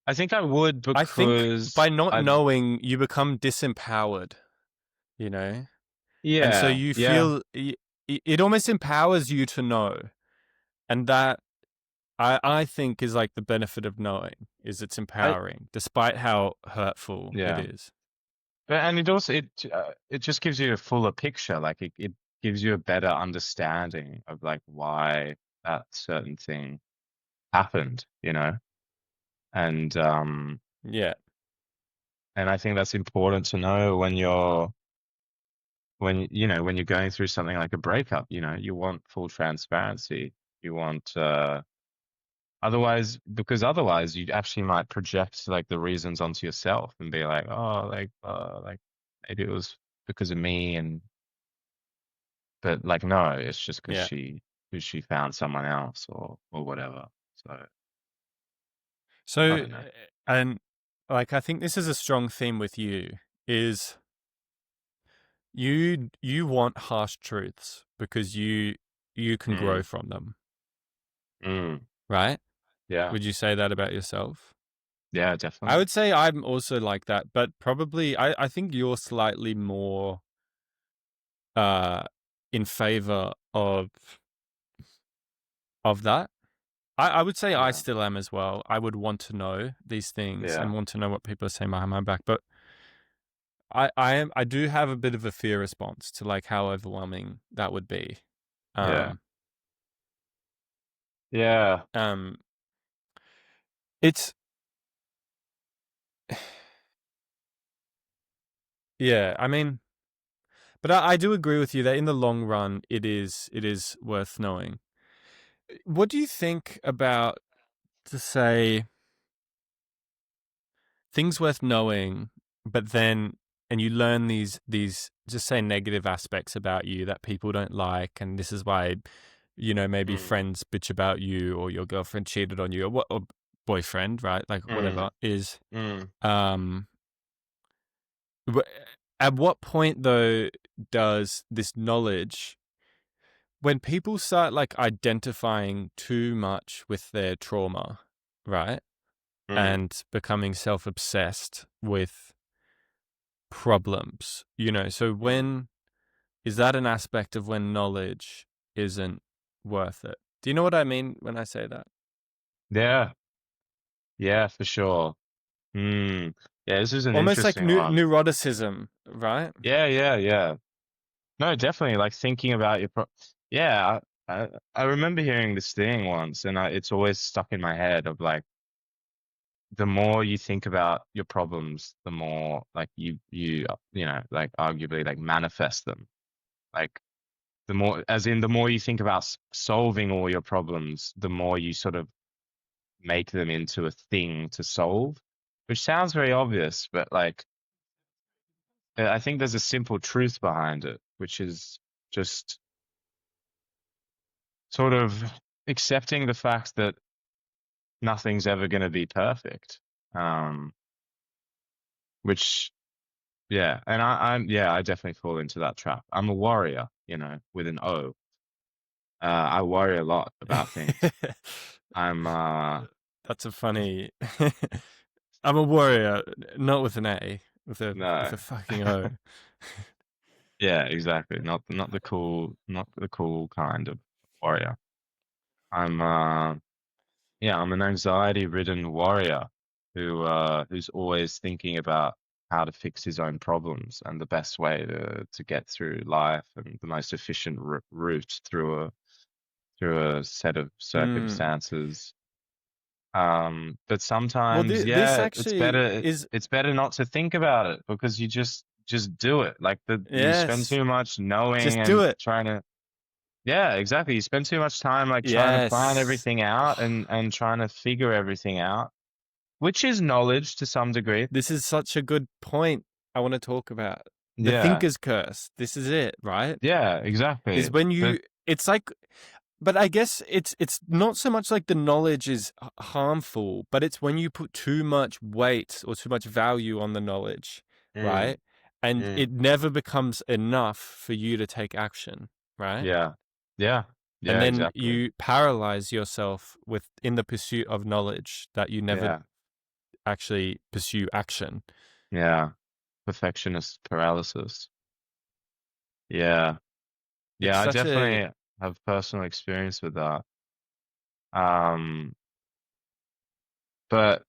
I think I would I think because by not I, knowing, you become disempowered, you know? And so yeah, you yeah, feel it almost empowers you to know. And that I think is like the benefit of knowing is it's I, empowering, despite how hurtful it yeah. is. But and it also it just gives you a fuller picture. Like it gives you a better understanding of like why that certain thing happened, you know? And Yeah. and I think that's important to know when you're going through something like a breakup, you want full transparency. You want otherwise you actually might project like the reasons onto yourself and be like, oh, like maybe it was because of me, but like no, it's just because Yeah. she found someone else or whatever. So I So, don't know. and like, I think this is a strong theme with you is you want harsh truths because you can grow Mm, from them, mm, right? yeah, Would you say that about yourself? yeah, I definitely. would say I'm also like that, but probably I think you're slightly more uh in favor of that. I would say I Yeah, still am as well. I would want to know these things yeah, and want to know what people are saying behind my back, but I do have a bit of a fear response to like how overwhelming that would be. yeah, Um yeah, um it's yeah, I mean, but I do agree with you that in the long run it is worth knowing. What do you think about, to say, things worth knowing, but then and you learn these just say negative aspects about you that people don't like, and this is why, maybe mm, friends bitch about you or your girlfriend cheated on you or what, or boyfriend, right? Like mm, whatever is mm. um wh- at what point though does this knowledge, when people start like identifying too much with their trauma, right? Mm, And becoming self-obsessed with problems, so mm. when is that an aspect of when knowledge isn't worth it? Do you know what I mean when I say that? Yeah, yeah, for sure. Mm. Yeah, this is an Almost like interesting one. neuroticism, right? Yeah, yeah, yeah. No, definitely. Like thinking about yeah, I remember hearing this thing once, and it's always stuck in my head of like the more you think about your problems, the more like like arguably like manifest them. Like as in the more you think about solving all your problems, the more you sort of make them into a thing to solve, which sounds very obvious, but like I think there's a simple truth behind it, which is just sort of accepting the fact that nothing's ever going to be perfect. Um, which, yeah, and I definitely fall into that trap. I'm a warrior, with an O. I worry a lot about things. I'm, That's a funny. I'm a warrior, not with an A, with no, a fucking O. yeah, exactly. Not the cool kind of warrior. I'm, yeah, I'm an anxiety-ridden warrior who's always thinking about how to fix his own problems and the best way to get through life and the most efficient route through a set of Mm. circumstances. But Well, sometimes, this yeah, actually is it's better not to think about it because you just do it. Like you spend yes. too much knowing Just do and it. trying to, yeah, exactly. You spend too much time like trying to plan Yes. everything out and trying to figure everything out, which is knowledge to some degree. This is such a good point I want to talk about. The Yeah, thinker's curse. This is it, right? yeah, Is exactly. when But you, it's like, but I guess it's not so much like the knowledge is harmful, but it's when you put too much weight or too much value on the knowledge, mm, right? And mm, it never becomes enough for you to take action, right? yeah, yeah, And yeah, then exactly. you paralyze yourself with in the pursuit of knowledge that you never Yeah, actually pursue action. yeah. Perfectionist paralysis. Yeah, It's yeah. I such a definitely have personal experience with that. Um, but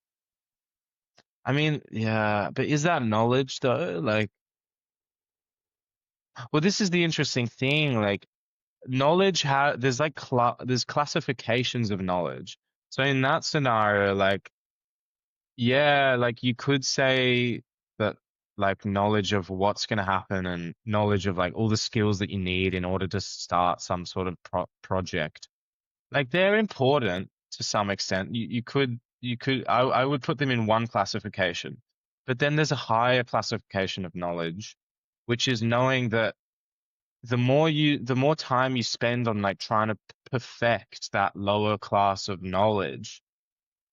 I mean, yeah. But is that knowledge though? Like, well, this is the interesting thing. Like, knowledge there's like there's classifications of knowledge. So in that scenario, like, yeah, like you could say that like knowledge of what's going to happen and knowledge of like all the skills that you need in order to start some sort of project. Like they're important to some extent. I would put them in one classification. But then there's a higher classification of knowledge, which is knowing that the more time you spend on like trying to perfect that lower class of knowledge,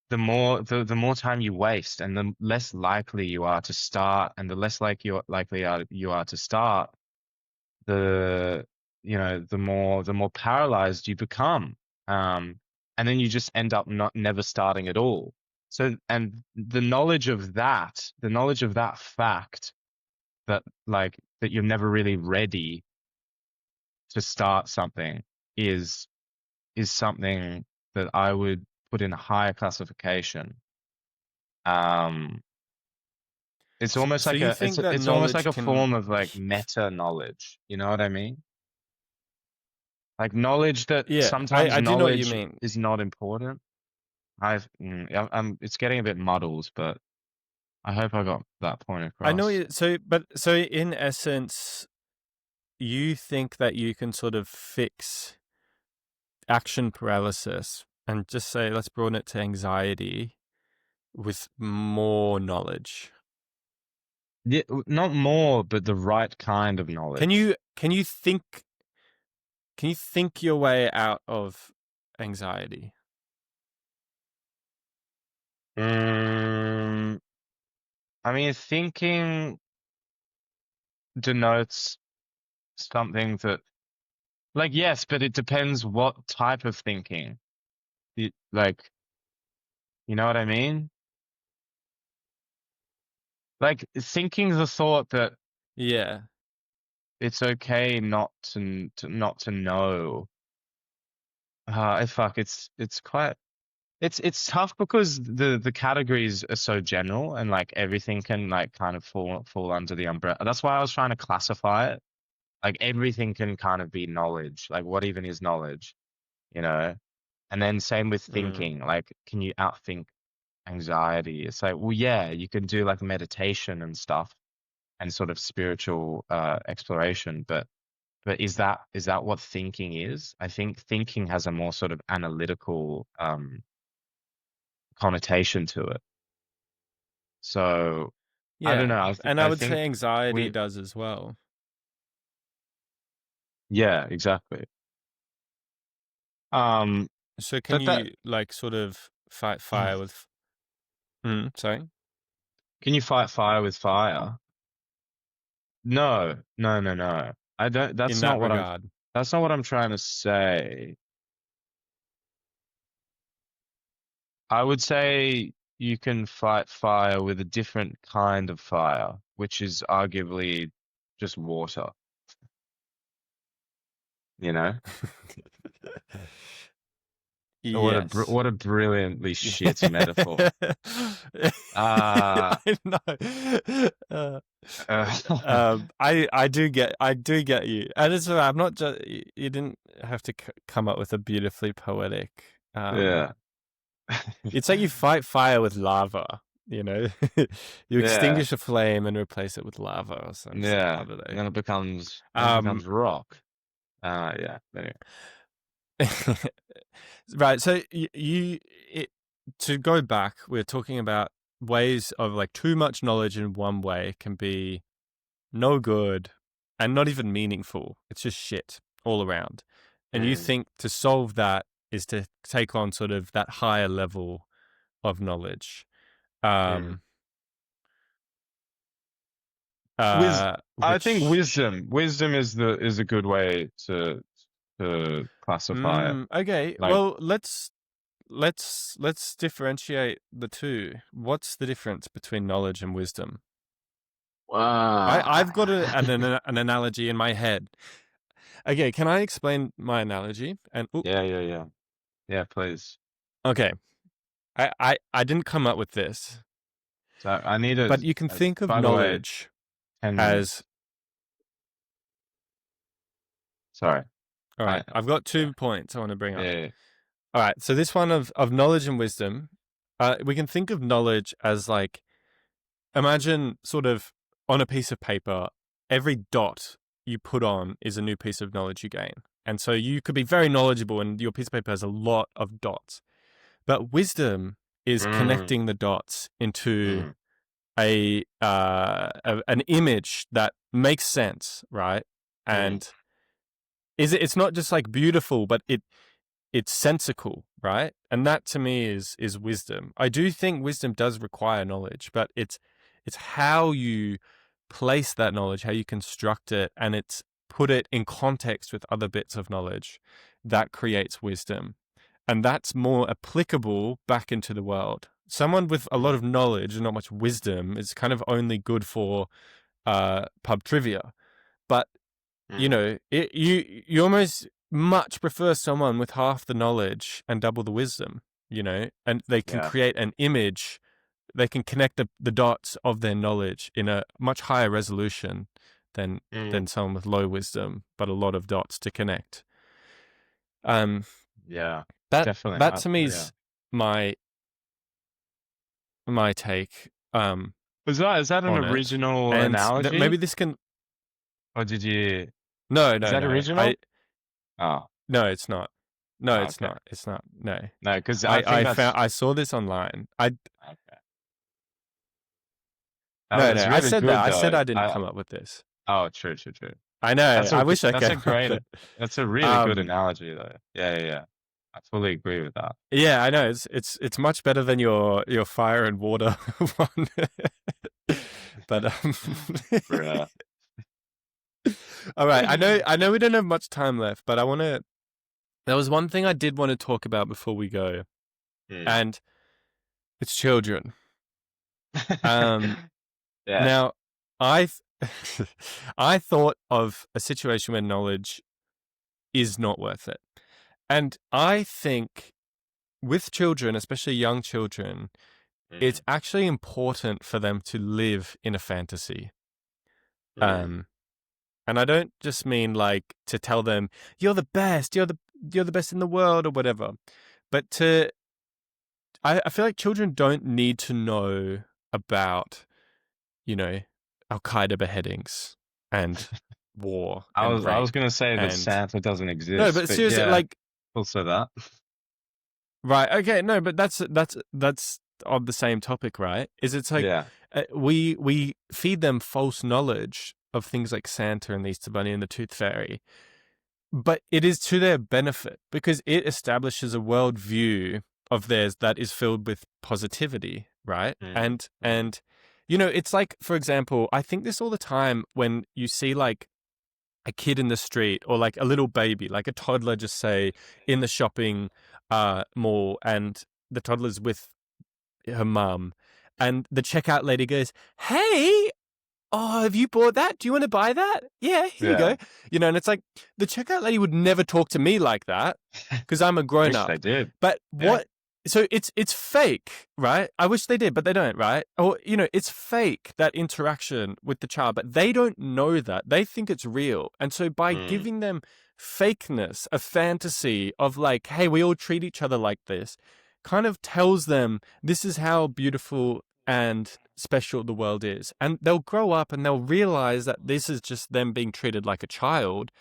the more time you waste and the less likely you are to start and the less you are to start, the the more paralyzed you become. And then you just end up not never starting at all. So and the knowledge of that fact that like that you're never really ready to start something is something that I would put in a higher classification. Um, so you think that it's almost like knowledge a can form of like meta knowledge. You know what I mean? Like knowledge that yeah, sometimes I do know what you knowledge mean. is not important. It's getting a bit muddled, but I hope I got that point I know across. you so but so in essence you think that you can sort of fix action paralysis and just say let's broaden it to anxiety with more knowledge. Yeah, not more, but the right kind of Can knowledge. you can you think can you think your way out of anxiety? Mm, I mean, thinking denotes something that, like, yes, but it depends what type of thinking. Like, you know what I mean? Like, thinking the thought that Yeah. it's okay not to know. Fuck, it's quite it's tough because the categories are so general and like everything can like kind of fall under the umbrella. That's why I was trying to classify it. Like everything can kind of be knowledge. Like what even is knowledge, you know? And then same with Mm. thinking. Like, can you outthink anxiety? It's like, well, yeah, you can do like meditation and stuff and sort of spiritual exploration, but is that what thinking is? I think thinking has a more sort of analytical connotation to it. So I don't Yeah. know. And I I would say think anxiety we does as well. yeah, exactly. Um, So can but that you like sort of fight fire with sorry? can you fight fire with fire? No, no, no, no. I don't. In that regard. That's not what I'm trying to say. I would say you can fight fire with a different kind of fire, which is arguably just water, you know? Yes. What a brilliantly shit metaphor. Uh, I know. uh I do get you, and it's alright, I'm not just you didn't have to come up with a beautifully poetic. yeah. It's like you fight fire with lava. You know, you Yeah. extinguish a flame and replace it with lava or some shit. I Yeah. don't And know. then it Um, becomes rock. Yeah. Anyway. right. So you to go back, we're talking about ways of like too much knowledge in one way can be no good and not even meaningful. It's just shit all around. And you Mm, think to solve that is to take on sort of that higher level of knowledge. mm. Um, With I think which wisdom is a good way to classify it. okay, Like, well let's differentiate the two. What's the difference between knowledge and wisdom? I've got an analogy in my head. Okay, can I explain my analogy? And yeah, please. okay, I didn't come up with this, So I need a. but you can think of By the way, knowledge 10 minutes. as Sorry. all I right. I've got yeah 2 points I want to bring up. yeah All right, so this one of knowledge and wisdom, we can think of knowledge as like imagine sort of on a piece of paper, every dot you put on is a new piece of knowledge you gain. And so you could be very knowledgeable and your piece of paper has a lot of dots. But wisdom is mm, connecting the dots into mm, an image that makes sense, right? mm, And it's not just like beautiful, but it's sensical, right? And that to me is wisdom. I do think wisdom does require knowledge, but it's how you place that knowledge, how you construct it, and it's put it in context with other bits of knowledge that creates wisdom. And that's more applicable back into the world. Someone with a lot mm, of knowledge and not much wisdom is kind of only good for pub trivia. But you mm. know, you almost much prefer someone with half the knowledge and double the wisdom, you know, and they can Yeah. create an image, they can connect the dots of their knowledge in a much higher resolution than Mm, someone with low wisdom, but a lot of dots to connect. Um, yeah. that Definitely. that to me Yeah. is my my take Is that an on it, original and maybe analogy, this can or did you? no Is no that no original? Oh, no it's not no oh, it's okay. not it's not no No, because I think I found that's I saw this online. okay. No, That's no, I really said that. good I said though. I didn't I come up with this. Oh, true, true, true. I know. I wish I That's came a up with great it. that's a really good Um, analogy though. Yeah, yeah, yeah. I fully agree with that. yeah, I know. It's much better than your fire and water one. But Bruh. all right. I know we don't have much time left, but I want to. There was one thing I did want to talk about before we go, Hmm. and it's children. Um, Yeah. now I I thought of a situation where knowledge is not worth it, and I think with children, especially young children, it's Mm, actually important for them to live in a fantasy. mm, Um, and I don't just mean like to tell them you're the best, you're the best in the world or whatever, but I feel like children don't need to know about you know Al Qaeda beheadings and war and I was rape gonna say that and Santa doesn't no, exist, but but seriously, yeah, like also that. right, okay, no, but that's on the same topic, right? Is it's like Yeah. we feed them false knowledge of things like Santa and the Easter Bunny and the Tooth Fairy, but it is to their benefit because it establishes a worldview of theirs that is filled with positivity, right? Mm, mm, And you know, it's like, for example, I think this all the time when you see like a kid in the street or like a little baby, like a toddler, just say in the shopping mall, and the toddler's with her mum, and the checkout lady goes, "Hey, oh, have you bought that? Do you want to buy that? Yeah, here you yeah. go." You know, and it's like the checkout lady would never talk to me like that because I'm a grown Wish up. they did. But Yeah. what? So it's fake, right? I wish they did, but they don't, right? Or you know, it's fake that interaction with the child, but they don't know that. They think it's real. And so by Mm, giving them fakeness, a fantasy of like, hey, we all treat each other like this, kind of tells them this is how beautiful and special the world is. And they'll grow up and they'll realize that this is just them being treated like a child,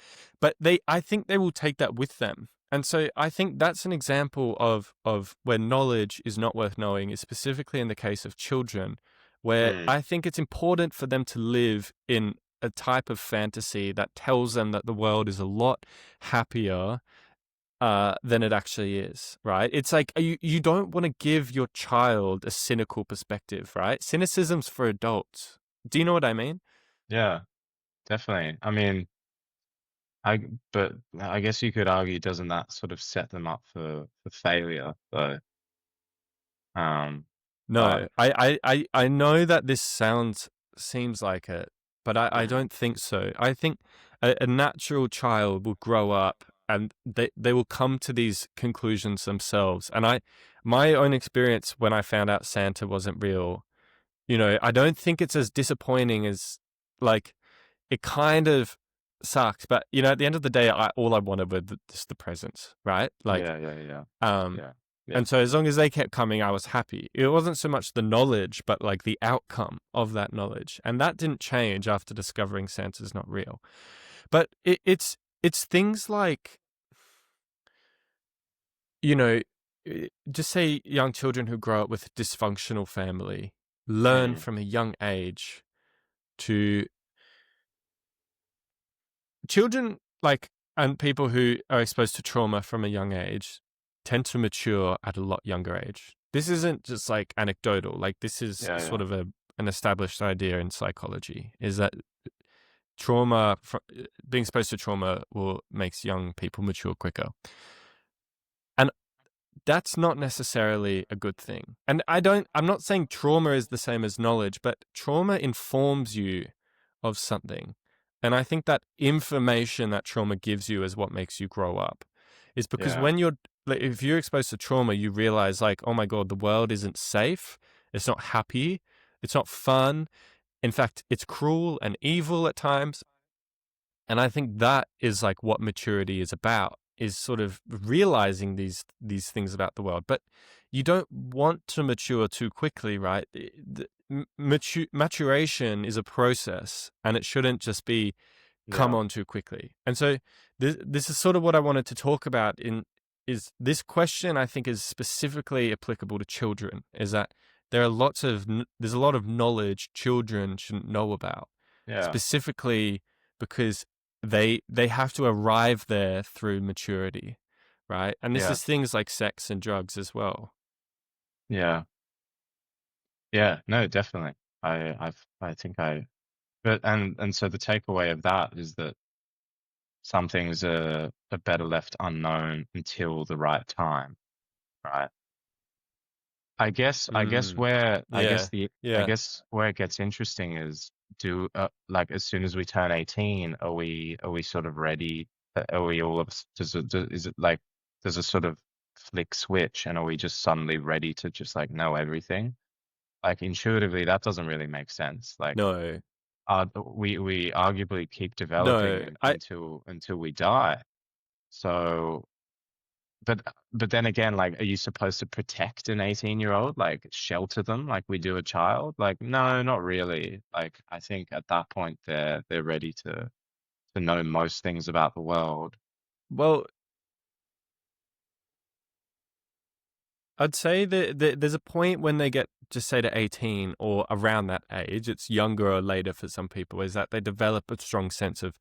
but I think they will take that with them. And so I think that's an example of where knowledge is not worth knowing, is specifically in the case of children, where Mm. I think it's important for them to live in a type of fantasy that tells them that the world is a lot happier than it actually is, right? It's like you don't want to give your child a cynical perspective, right? Cynicism's for adults. Do you know what I mean? Yeah, definitely. I mean, I but I guess you could argue, doesn't that sort of set them up for failure though? But No, I know that this seems like it, but I mm, don't think so. I think a natural child will grow up and they will come to these conclusions themselves. And my own experience when I found out Santa wasn't real, I don't think it's as disappointing as like it kind of sucked, but at the end of the day, all I wanted were just the presents, right? Like, yeah, yeah, yeah, um, yeah, yeah, and so as long as they kept coming, I was happy. It wasn't so much the knowledge, but like the outcome of that knowledge, and that didn't change after discovering Santa's not real. But it's things like you know, just say young children who grow up with a dysfunctional family learn mm, from a young age to children and people who are exposed to trauma from a young age tend to mature at a lot younger age. This isn't just like anecdotal, like this is yeah, sort yeah, of an established idea in psychology, is that trauma being exposed to trauma will makes young people mature quicker. And that's not necessarily a good thing. And I'm not saying trauma is the same as knowledge, but trauma informs you of something. And I think that information that trauma gives you is what makes you grow up. Is because yeah, when if you're exposed to trauma, you realize like, oh my God, the world isn't safe. It's not happy. It's not fun. In fact, it's cruel and evil at times. And I think that is like what maturity is about, is sort of realizing these things about the world. But you don't want to mature too quickly, right? Maturation is a process, and it shouldn't just be come yeah, on too quickly. And so this is sort of what I wanted to talk about is this question. I think is specifically applicable to children, is that there's a lot of knowledge children shouldn't know about, yeah, specifically because they have to arrive there through maturity, right? And this yeah, is things like sex and drugs as well. yeah, yeah. No, definitely. I think but and so the takeaway of that is that some things are better left unknown until the right time, right? Mm, yeah, I yeah. guess where it gets interesting is, do like as soon as we turn 18, are we sort of ready? Are we all of us, is it like there's a sort of flick switch, and are we just suddenly ready to just like know everything? Like intuitively, that doesn't really make sense. Like No, we arguably keep developing no. until we die. So but but then again, like, are you supposed to protect an 18-year-old, like shelter them like we do a child? Like, no, not really. Like, I think at that point they're ready to know most things about the world. Well, I'd say that there's a point when they get, just say, to 18 or around that age, it's younger or later for some people, is that they develop a strong sense of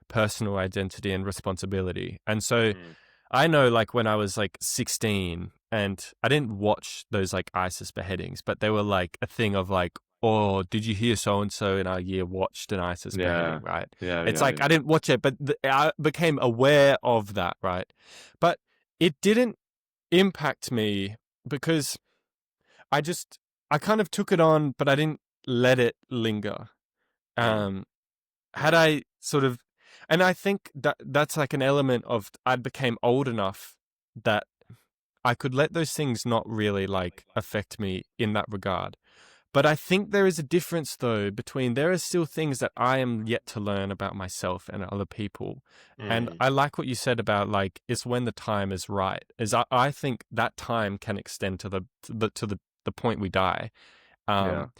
personal identity and responsibility. And so Mm. I know, like, when I was like 16 and I didn't watch those like ISIS beheadings, but they were like a thing of like, oh, did you hear so and so in our year watched an ISIS beheading, Yeah, right? yeah, It's yeah, like I yeah, didn't watch it, but I became aware of that, right? But it didn't impact me because I just I kind of took it on, but I didn't let it linger. mm, Um, had mm, I sort of, and I think that that's like an element of I became old enough that I could let those things not really like affect me in that regard. But I think there is a difference though between there are still things that I am yet to learn about myself and other people. And mm, I like what you said about like it's when the time is right. Is I think that time can extend to the point we die. yeah, Um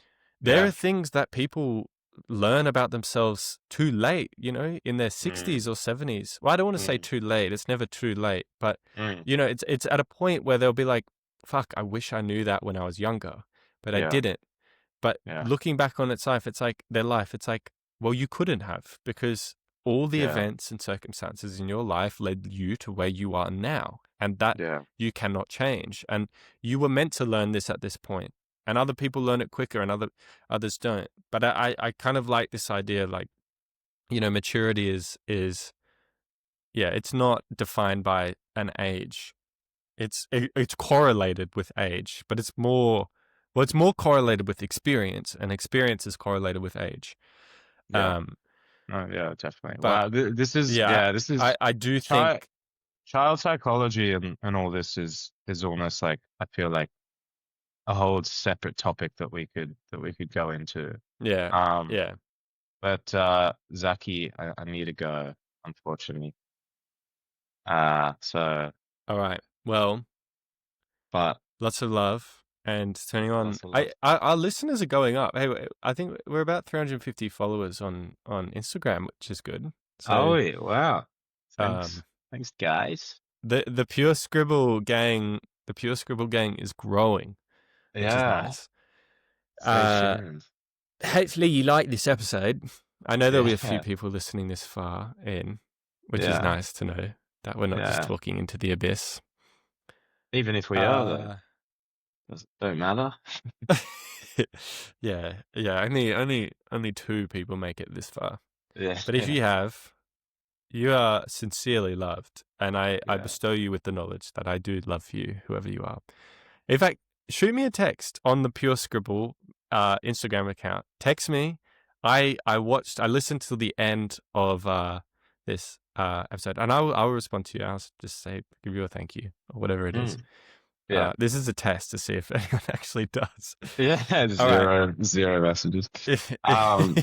there yeah, are things that people learn about themselves too late, in their Mm, 60s or 70s. Well, I don't want to say mm, too late. It's never too late, but mm. it's at a point where they'll be like, fuck, I wish I knew that when I was younger, but I Yeah, didn't. But yeah, looking back on their life, it's like, well, you couldn't have, because all the yeah, events and circumstances in your life led you to where you are now, and that yeah, you cannot change. And you were meant to learn this at this point, and other people learn it quicker, and others don't. But I kind of like this idea, like, maturity is yeah, it's not defined by an age. It's correlated with age, but it's more correlated with experience, and experience is correlated with age. yeah. Um, Oh, yeah, definitely. but Wow, this is yeah, yeah, this is I do child think, child psychology and all this is almost like I feel like a whole separate topic that we could go into. yeah, Um, yeah. but Zaki, I need to go, unfortunately. So All right. Well, but lots of love, and turning on. lots of love. Our listeners are going up. Hey, I think we're about 350 followers on Instagram, which is good. Oh So, yeah, wow. um, Thanks, guys. the Pure Scribble gang is growing, which is Yeah, nice. stay Uh, tuned. Hopefully you like this episode. I know there'll be a few Yeah, people listening this far in, which is yeah, nice to know that we're not just yeah. talking into the abyss. Even if we are, though, Uh, don't matter. yeah, yeah. Only two people make it this far. Yeah, But if you have, you are sincerely loved, and I yeah. bestow you with the knowledge that I do love you, whoever you are. In fact, shoot me a text on the Pure Scribble Instagram account. Text me. I listened to the end of this episode, and I will respond to you. I'll just say, give you a thank you or whatever it is. Mm, yeah. This is a test to see if anyone actually does. Yeah, All right. zero messages. Um,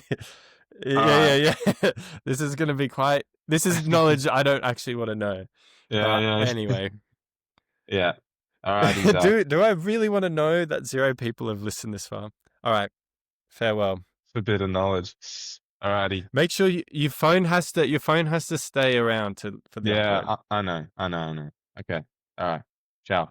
all Yeah, right. yeah, yeah. This is gonna be quite. This is knowledge I don't actually want to know. But Yeah, yeah, anyway, yeah. All righty, Zach. do I really want to know that zero people have listened this far? All right. Farewell. For a bit of knowledge. All righty. Make sure your phone has to stay around for the Yeah, upload. I know. Okay. All right. Ciao.